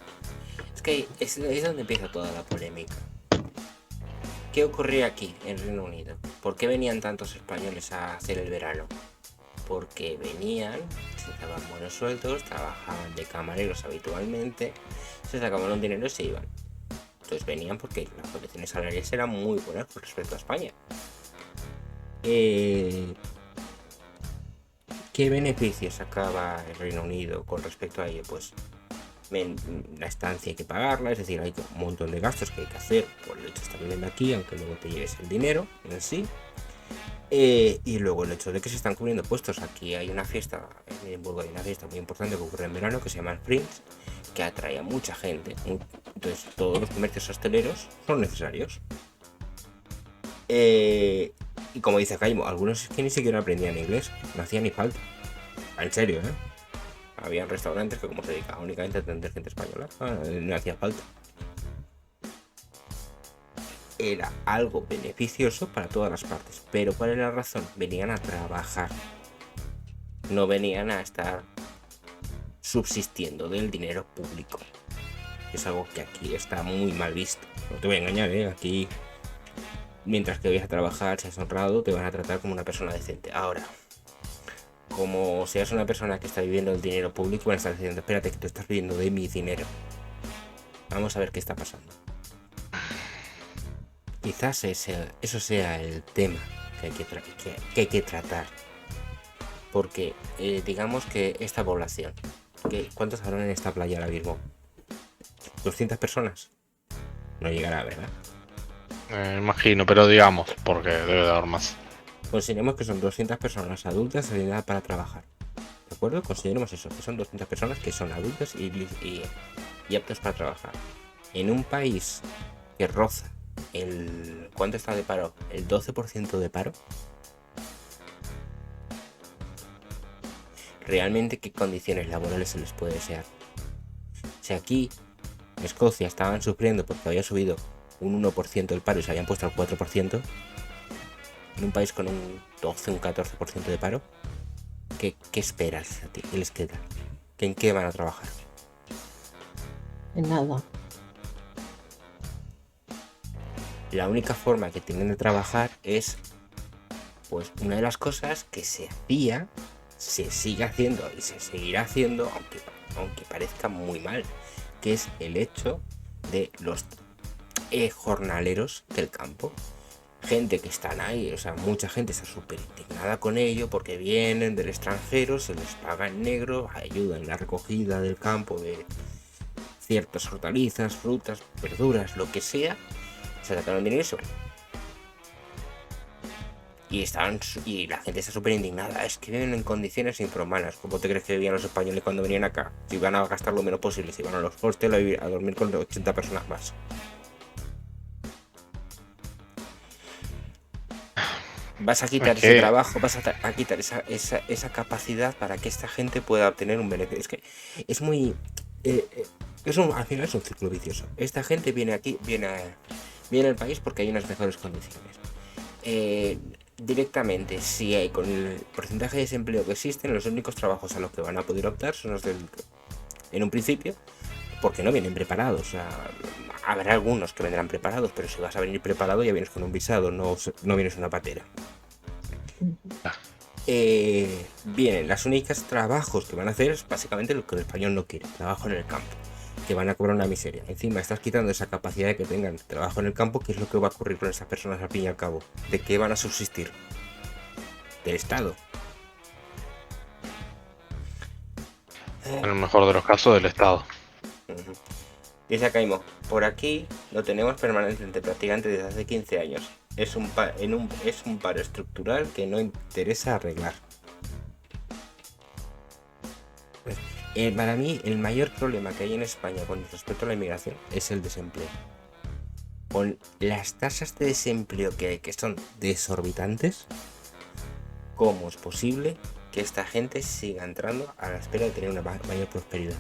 Es que es donde empieza toda la polémica. ¿Qué ocurría aquí en Reino Unido? ¿Por qué venían tantos españoles a hacer el verano? Porque venían, se daban buenos sueldos, trabajaban de camareros habitualmente, se sacaban un dinero y se iban. Entonces venían porque las condiciones salariales eran muy buenas con respecto a España. ¿Qué beneficios sacaba el Reino Unido con respecto a ello? Pues la estancia hay que pagarla, es decir, hay un montón de gastos que hay que hacer por el hecho de estar viviendo aquí, aunque luego te lleves el dinero en sí. Y luego el hecho de que se están cubriendo puestos. Aquí hay una fiesta, en Edimburgo hay una fiesta muy importante que ocurre en verano que se llama el Prince, que atrae a mucha gente. Entonces todos los comercios hosteleros son necesarios. Y como dice Caimo, algunos es que ni siquiera aprendían inglés, no hacía ni falta. En serio, había restaurantes que como se dedicaban únicamente a atender gente española, no hacía falta. Era algo beneficioso para todas las partes. Pero ¿cuál era la razón? Venían a trabajar. No venían a estar subsistiendo del dinero público. Es algo que aquí está muy mal visto. No te voy a engañar, aquí, mientras que vayas a trabajar, seas honrado, te van a tratar como una persona decente. Ahora, como seas una persona que está viviendo del dinero público, van a estar diciendo, espérate, que tú estás viviendo de mi dinero. Vamos a ver qué está pasando. Quizás eso sea el tema que hay que tratar. Porque digamos que esta población, ¿cuántos habrán en esta playa ahora mismo? ¿200 personas? No llegará, ¿verdad? Imagino, pero digamos, porque debe de haber más. Consideremos que son 200 personas adultas en edad para trabajar. ¿De acuerdo? Consideremos eso, que son 200 personas que son adultas y aptos para trabajar. En un país que roza ¿cuánto está de paro? El 12% de paro. ¿Realmente qué condiciones laborales se les puede desear? Si aquí en Escocia estaban sufriendo porque había subido un 1% el paro y se habían puesto al 4%, en un país con un 12, un 14% de paro, ¿qué esperas a ti? ¿Qué les queda? ¿En qué van a trabajar? En nada. La única forma que tienen de trabajar es, pues, una de las cosas que se hacía, se sigue haciendo y se seguirá haciendo, aunque parezca muy mal, que es el hecho de los jornaleros del campo. Gente que están ahí, o sea, mucha gente está súper indignada con ello porque vienen del extranjero, se les paga en negro, ayudan en la recogida del campo de ciertas hortalizas, frutas, verduras, lo que sea. Se sacaron dinero y se van. Y la gente está súper indignada. Es que viven en condiciones infrahumanas. ¿Cómo te crees que vivían los españoles cuando venían acá? Si iban a gastar lo menos posible, si iban a los hostels a dormir con 80 personas más. Vas a quitar ese trabajo, vas a quitar esa capacidad para que esta gente pueda obtener un beneficio. Es que es muy... al final es un círculo vicioso. Esta gente viene aquí, viene al país porque hay unas mejores condiciones. Directamente, si hay con el porcentaje de desempleo que existen, los únicos trabajos a los que van a poder optar son los en un principio, porque no vienen preparados. O sea, habrá algunos que vendrán preparados, pero si vas a venir preparado ya vienes con un visado, no vienes una patera. Vienen, las únicas trabajos que van a hacer es básicamente lo que el español no quiere, trabajo en el campo, que van a cobrar una miseria. Encima estás quitando esa capacidad de que tengan trabajo en el campo. ¿Qué es lo que va a ocurrir con esas personas al fin y al cabo? ¿De qué van a subsistir? Del Estado. En el mejor de los casos, del Estado. Dice Caimo, por aquí lo tenemos permanentemente practicante desde hace 15 años. Es un paro estructural que no interesa arreglar. Para mí, el mayor problema que hay en España con respecto a la inmigración es el desempleo. Con las tasas de desempleo que hay, que son desorbitantes, ¿cómo es posible que esta gente siga entrando a la espera de tener una mayor prosperidad?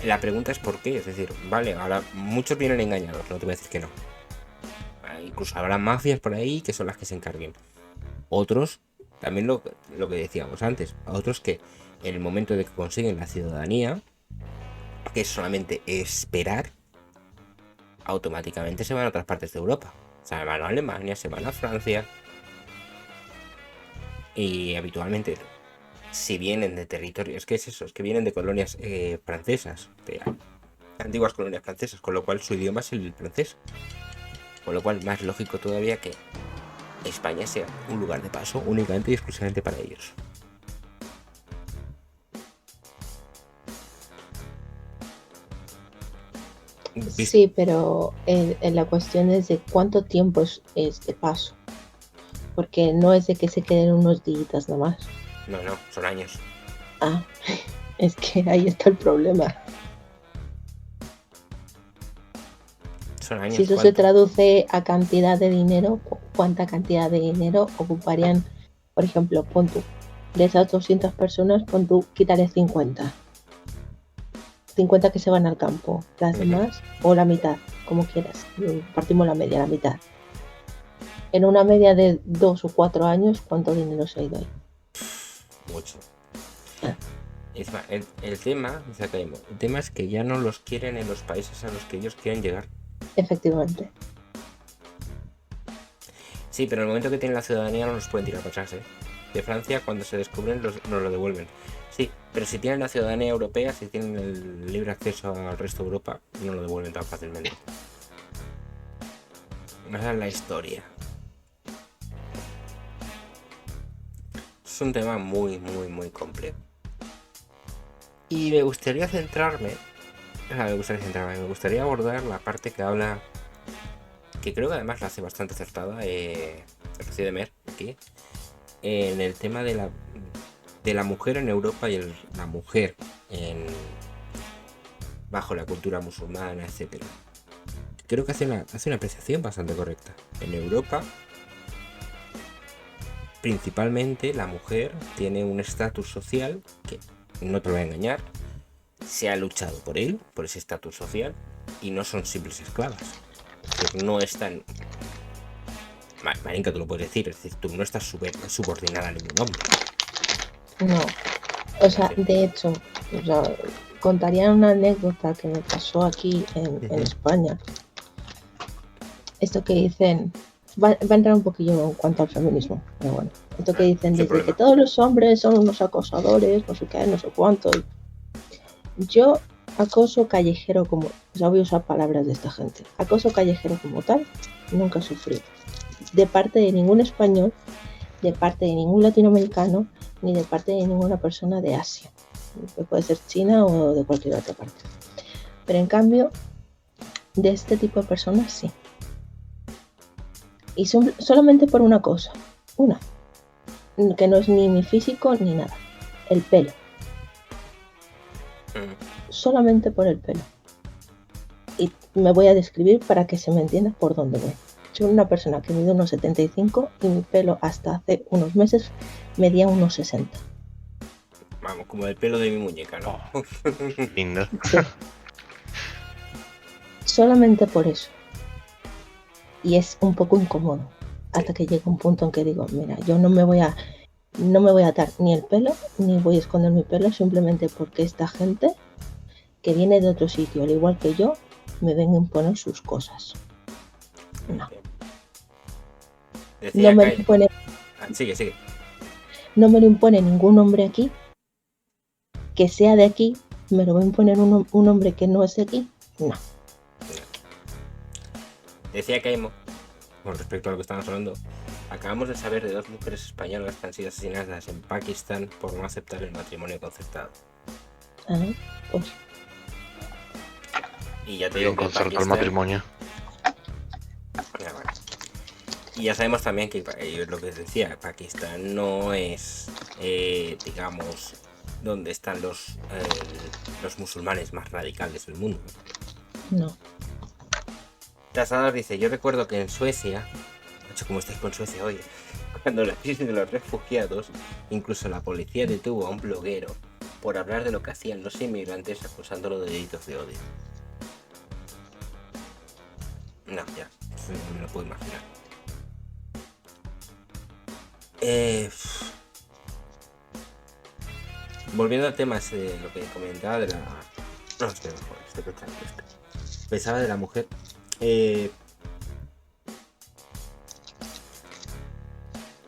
La pregunta es por qué, es decir, vale, ahora muchos vienen engañados, no te voy a decir que no. Incluso habrá mafias por ahí que son las que se encarguen. Otros, también lo que decíamos antes, otros que en el momento de que consiguen la ciudadanía, que es solamente esperar, automáticamente se van a otras partes de Europa. O sea, van a Alemania, se van a Francia. Y habitualmente, si vienen de territorios, es que es eso, es que vienen de colonias francesas, de antiguas colonias francesas, con lo cual su idioma es el francés. Con lo cual, más lógico todavía que España sea un lugar de paso únicamente y exclusivamente para ellos. Sí, pero la cuestión es de cuánto tiempo es de paso. Porque no es de que se queden unos días nada más. No, son años. Ah, es que ahí está el problema. Son años. Si eso se traduce a cantidad de dinero, ¿cuánta cantidad de dinero ocuparían? Por ejemplo, pon tú, de esas 200 personas, pon tú, quítale 50. 50 que se van al campo, las demás, o la mitad, como quieras. Partimos la media, la mitad. En una media de 2 o 4 años, ¿cuánto dinero se ha ido ahí? Mucho. El tema es que ya no los quieren en los países a los que ellos quieren llegar. Efectivamente. Sí, pero en el momento que tienen la ciudadanía no los pueden tirar para atrás, ¿eh? De Francia, cuando se descubren, nos lo devuelven. Sí, pero si tienen la ciudadanía europea, si tienen el libre acceso al resto de Europa, no lo devuelven tan fácilmente. Esa es la historia. Es un tema muy, muy, muy complejo. Y me gustaría abordar la parte que habla, que creo que además la hace bastante acertada, Rocío de Mer, aquí, en el tema de la mujer en Europa y la mujer bajo la cultura musulmana, etcétera. Creo que hace una apreciación bastante correcta. En Europa, principalmente, la mujer tiene un estatus social que, no te lo voy a engañar, se ha luchado por ese estatus social, y no son simples esclavas. Es decir, no están... Marinka, tú lo puedes decir, es decir, tú no estás subordinada a ningún hombre. No, o sea, de hecho, contaría una anécdota que me pasó aquí en España. Esto que dicen, va a entrar un poquillo en cuanto al feminismo, pero bueno, esto que dicen desde que todos los hombres son unos acosadores, no sé qué, no sé cuánto. Yo, acoso callejero como, o sea, voy a usar palabras de esta gente, acoso callejero como tal, nunca sufrí. De parte de ningún español, de parte de ningún latinoamericano, ni de parte de ninguna persona de Asia, que puede ser China o de cualquier otra parte. Pero en cambio, de este tipo de personas sí. Y solamente por una cosa, que no es ni mi físico ni nada, el pelo. Solamente por el pelo. Y me voy a describir para que se me entienda por dónde voy. Soy una persona que mide unos 75 y mi pelo hasta hace unos meses medía unos 60. Vamos, como el pelo de mi muñeca, ¿no? Lindo. Sí. Solamente por eso. Y es un poco incómodo. Hasta que llega un punto en que digo, mira, yo no me voy a atar ni el pelo, ni voy a esconder mi pelo, simplemente porque esta gente que viene de otro sitio, al igual que yo, me venga a imponer sus cosas. No. No me lo impone. Sigue. No me lo impone ningún hombre aquí. Que sea de aquí, me lo va a imponer un hombre que no es de aquí. No. Decía Caimo, con respecto a lo que estábamos hablando, acabamos de saber de 2 mujeres españolas que han sido asesinadas en Pakistán por no aceptar el matrimonio concertado. Pues. Y ya te digo que concertar el matrimonio. Bueno. Y ya sabemos también que lo que decía, Pakistán no es, digamos, donde están los musulmanes más radicales del mundo. No. Tasador dice, yo recuerdo que en Suecia, macho, como estáis con Suecia hoy, cuando la crisis de los refugiados, incluso la policía detuvo a un bloguero por hablar de lo que hacían los inmigrantes acusándolo de delitos de odio. No, ya, me lo puedo imaginar. Volviendo al tema de lo que comentaba de la... No, estoy mejor, estoy pensando esto. Pensaba de la mujer.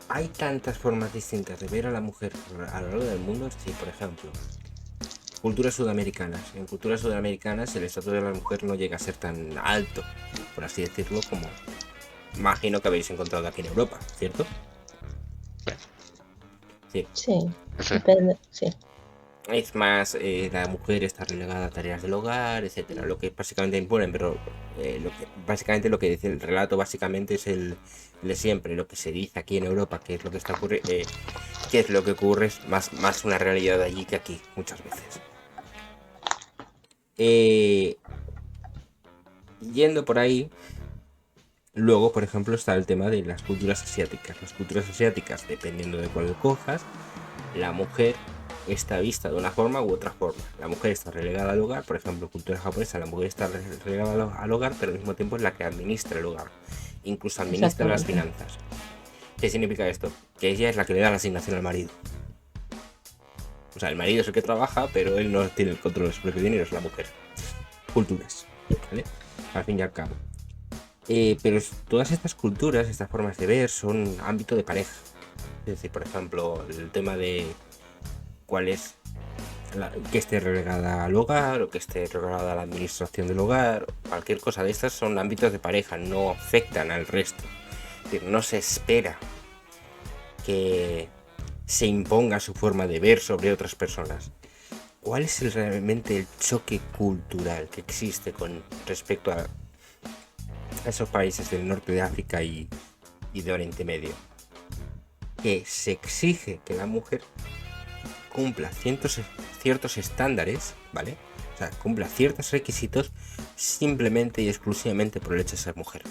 Hay tantas formas distintas de ver a la mujer a lo largo del mundo. Es decir, por ejemplo, culturas sudamericanas. En culturas sudamericanas el estatus de la mujer no llega a ser tan alto, por así decirlo, como imagino que habéis encontrado aquí en Europa, ¿cierto? Sí. Sí, Sí. depende, sí. Es más, la mujer está relegada a tareas del hogar, etcétera. Lo que básicamente imponen, pero básicamente lo que dice el relato básicamente es el de siempre, lo que se dice aquí en Europa, que es lo que está ocurriendo, que es lo que ocurre, es más una realidad allí que aquí, muchas veces. Yendo por ahí, luego, por ejemplo, está el tema de las culturas asiáticas. Las culturas asiáticas, dependiendo de cuál cojas, la mujer está vista de una forma u otra forma. La mujer está relegada al hogar, por ejemplo, cultura japonesa, la mujer está relegada al hogar, pero al mismo tiempo es la que administra el hogar, incluso administra las finanzas. ¿Qué significa esto? Que ella es la que le da la asignación al marido. O sea, el marido es el que trabaja, pero él no tiene el control de su propio dinero, es la mujer. Culturas, ¿vale? Al fin y al cabo. Pero todas estas culturas, estas formas de ver, son ámbito de pareja. Es decir, por ejemplo, el tema de cuál es que esté relegada al hogar o que esté relegada a la administración del hogar, cualquier cosa de estas son ámbitos de pareja, no afectan al resto. Es decir, no se espera que se imponga su forma de ver sobre otras personas. ¿Cuál es realmente el choque cultural que existe con respecto a esos países del norte de África y de Oriente Medio? Que se exige que la mujer cumpla ciertos estándares, ¿vale? O sea, cumpla ciertos requisitos simplemente y exclusivamente por el hecho de ser mujer.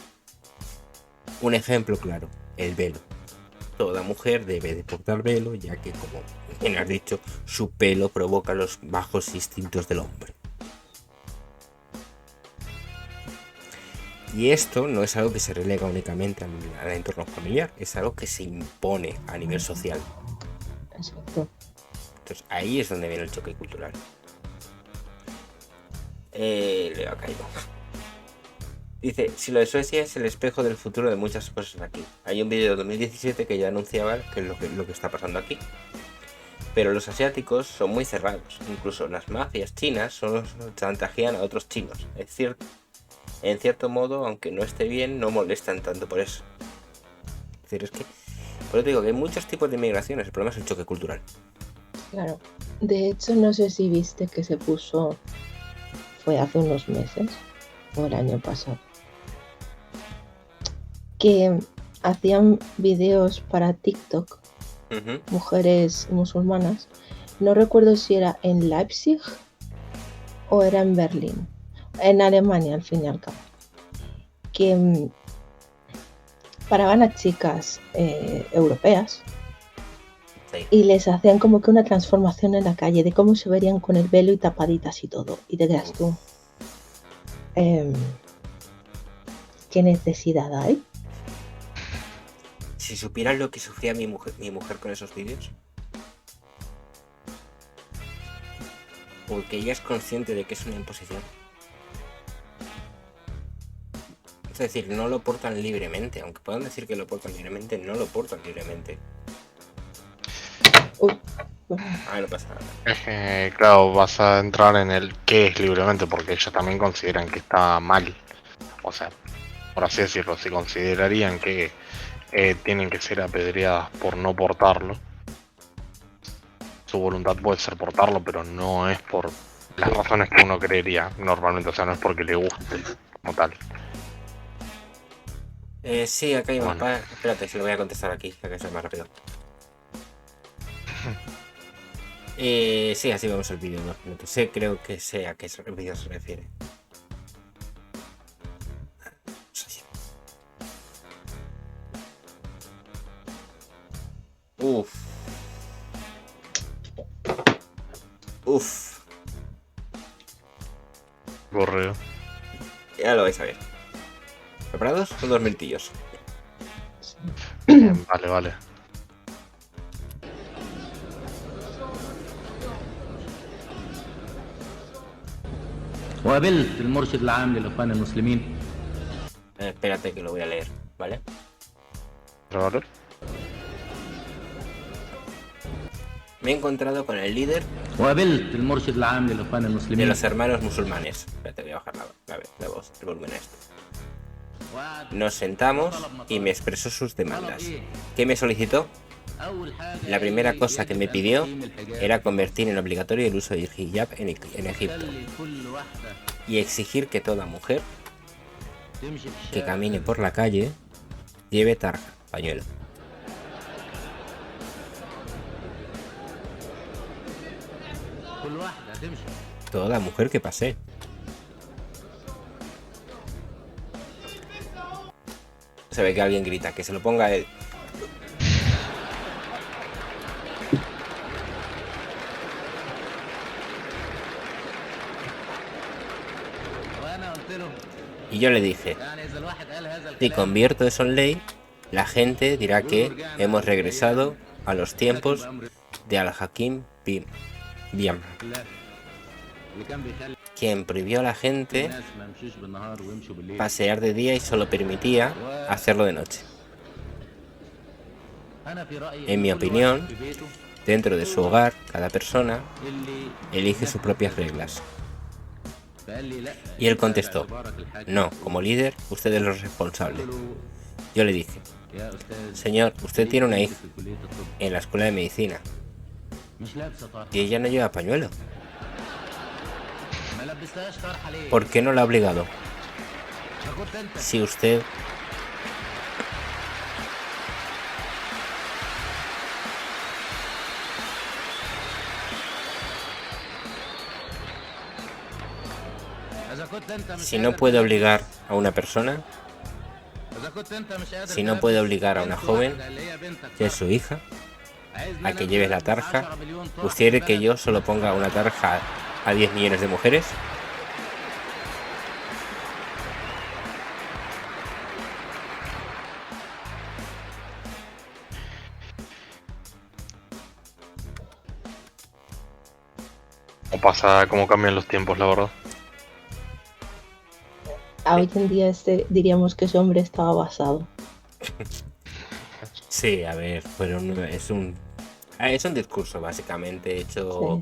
Un ejemplo claro, el velo. Toda mujer debe de portar velo, ya que, como bien has dicho, su pelo provoca los bajos instintos del hombre. Y esto no es algo que se relega únicamente al entorno familiar, es algo que se impone a nivel social. Exacto. Entonces ahí es donde viene el choque cultural. Le ha caído. Dice, si lo de Suecia es el espejo del futuro de muchas cosas aquí. Hay un vídeo de 2017 que ya anunciaba que es lo que está pasando aquí. Pero los asiáticos son muy cerrados. Incluso las mafias chinas son los que chantajean a otros chinos. Es cierto. En cierto modo, aunque no esté bien, no molestan tanto por eso. Es decir, es que... Por eso te digo que hay muchos tipos de inmigraciones. El problema es el choque cultural. Claro. De hecho, no sé si viste que se puso... Fue hace unos meses. O el año pasado. Que hacían videos para TikTok. Mujeres musulmanas. No recuerdo si era en Leipzig o era en Berlín. En Alemania, al fin y al cabo. Que paraban a chicas europeas. Sí. Y les hacían como que una transformación en la calle de cómo se verían con el velo y tapaditas y todo. Y te quedas tú. ¿Qué necesidad hay? Si supieran lo que sufría mi mujer con esos vídeos. Porque ella es consciente de que es una imposición. Es decir, no lo portan libremente. Aunque puedan decir que lo portan libremente, no lo portan libremente. No pasa nada. Es que, claro, vas a entrar en el qué es libremente, porque ellos también consideran que está mal. O sea, por así decirlo, si considerarían que tienen que ser apedreadas por no portarlo, su voluntad puede ser portarlo, pero no es por las razones que uno creería normalmente, o sea, no es porque le guste como tal. Sí, acá hay un Bueno. par. Espérate, se lo voy a contestar aquí, para que sea más rápido. Sí, así vemos el vídeo, ¿no? Entonces, creo que sé a qué vídeo se refiere. Uf. Correo. Ya lo vais a ver. ¿Preparados? Son 2 minutillos. Vale. وقابلت المرشد العام للإخوان المسلمين. Espérate que lo voy a leer, ¿vale? ¿Vale? Me he encontrado con el líder وقابلت المرشد العام للإخوان de المسلمين. los hermanos musulmanes. Espérate, voy a bajar la voz, el volumen a esto. Nos sentamos y me expresó sus demandas. ¿Qué me solicitó? La primera cosa que me pidió era convertir en obligatorio el uso del hijab en Egipto y exigir que toda mujer que camine por la calle lleve tarja, pañuelo. Toda mujer que pase. Se ve que alguien grita, que se lo ponga él. Y yo le dije, si convierto eso en ley, la gente dirá que hemos regresado a los tiempos de Al-Hakim bin Amr, quien prohibió a la gente pasear de día y solo permitía hacerlo de noche. En mi opinión, dentro de su hogar, cada persona elige sus propias reglas. Y él contestó, no, como líder, usted es el responsable. Yo le dije, señor, usted tiene una hija en la escuela de medicina y ella no lleva pañuelo. ¿Por qué no la ha obligado? Si usted... Si no puede obligar a una persona, si no puede obligar a una joven, que es su hija, a que lleve la tarja, ¿usted quiere que yo solo ponga una tarja a 10 millones de mujeres? Cómo cambian los tiempos, la verdad. Hoy en día diríamos que ese hombre estaba basado. Sí, a ver, es un discurso básicamente hecho.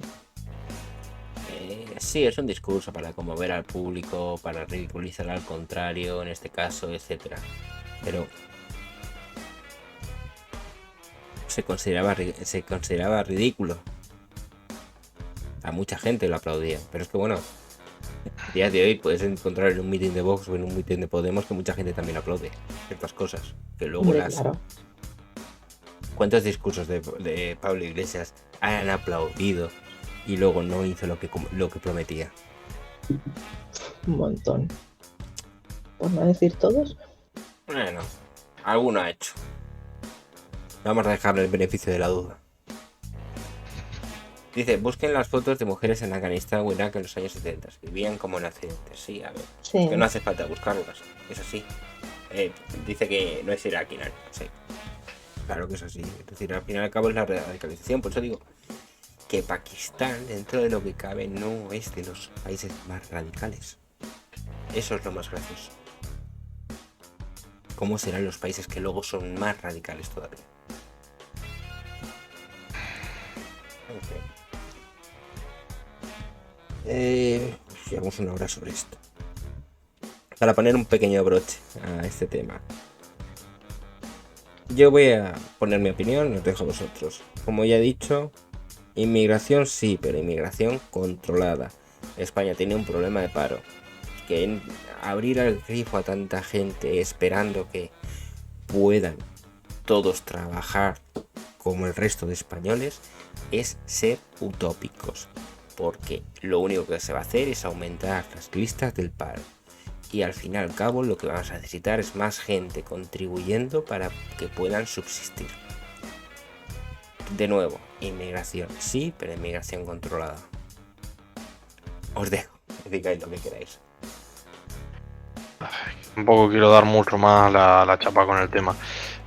Sí, es un discurso para conmover al público, para ridiculizar al contrario, en este caso, etcétera. Pero se consideraba ridículo. A mucha gente lo aplaudía, pero es que bueno, a día de hoy puedes encontrar en un meeting de Vox o en un meeting de Podemos que mucha gente también aplaude ciertas cosas, que luego Claro. ¿Cuántos discursos de Pablo Iglesias han aplaudido y luego no hizo lo que prometía? Un montón. Por no decir todos. Bueno, alguno ha hecho. Vamos a dejarle el beneficio de la duda. Dice, busquen las fotos de mujeres en Afganistán o Irak en los años 70. Vivían como en accidentes. Sí, a ver. Sí. Es que no hace falta buscarlas. Es así. Dice que no es Irak, Irán. Sí. Claro que es así. Es decir, al final y al cabo es la radicalización. Por eso digo que Pakistán, dentro de lo que cabe, no es de los países más radicales. Eso es lo más gracioso. ¿Cómo serán los países que luego son más radicales todavía? Okay. Llevamos una hora sobre esto. Para poner un pequeño broche a este tema, yo voy a poner mi opinión y os dejo a vosotros. Como ya he dicho, inmigración sí, pero inmigración controlada. España tiene un problema de paro. Que abrir el grifo a tanta gente esperando que puedan todos trabajar como el resto de españoles es ser utópicos, porque lo único que se va a hacer es aumentar las listas del paro y al fin y al cabo lo que vamos a necesitar es más gente contribuyendo para que puedan subsistir. De nuevo, inmigración sí, pero inmigración controlada. Os dejo, que digáis lo que queráis. Tampoco quiero dar mucho más la chapa con el tema.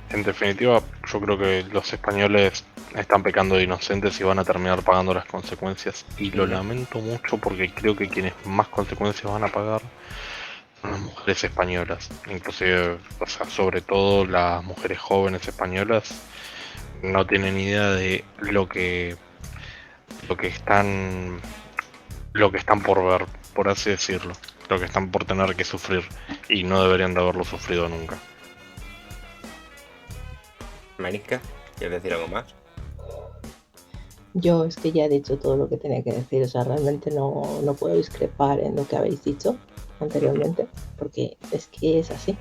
En definitiva, yo creo que los españoles están pecando de inocentes y van a terminar pagando las consecuencias. Y lo lamento mucho porque creo que quienes más consecuencias van a pagar son las mujeres españolas. Inclusive, o sea, sobre todo las mujeres jóvenes españolas no tienen idea de lo que están por ver, por así decirlo. lo que están por tener que sufrir y no deberían de haberlo sufrido nunca. Mariska, ¿quieres decir algo más? Yo es que ya he dicho todo lo que tenía que decir, o sea, realmente no puedo discrepar en lo que habéis dicho anteriormente, porque es que es así,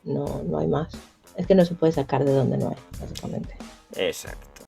no hay más. Es que no se puede sacar de donde no hay, básicamente. Exacto.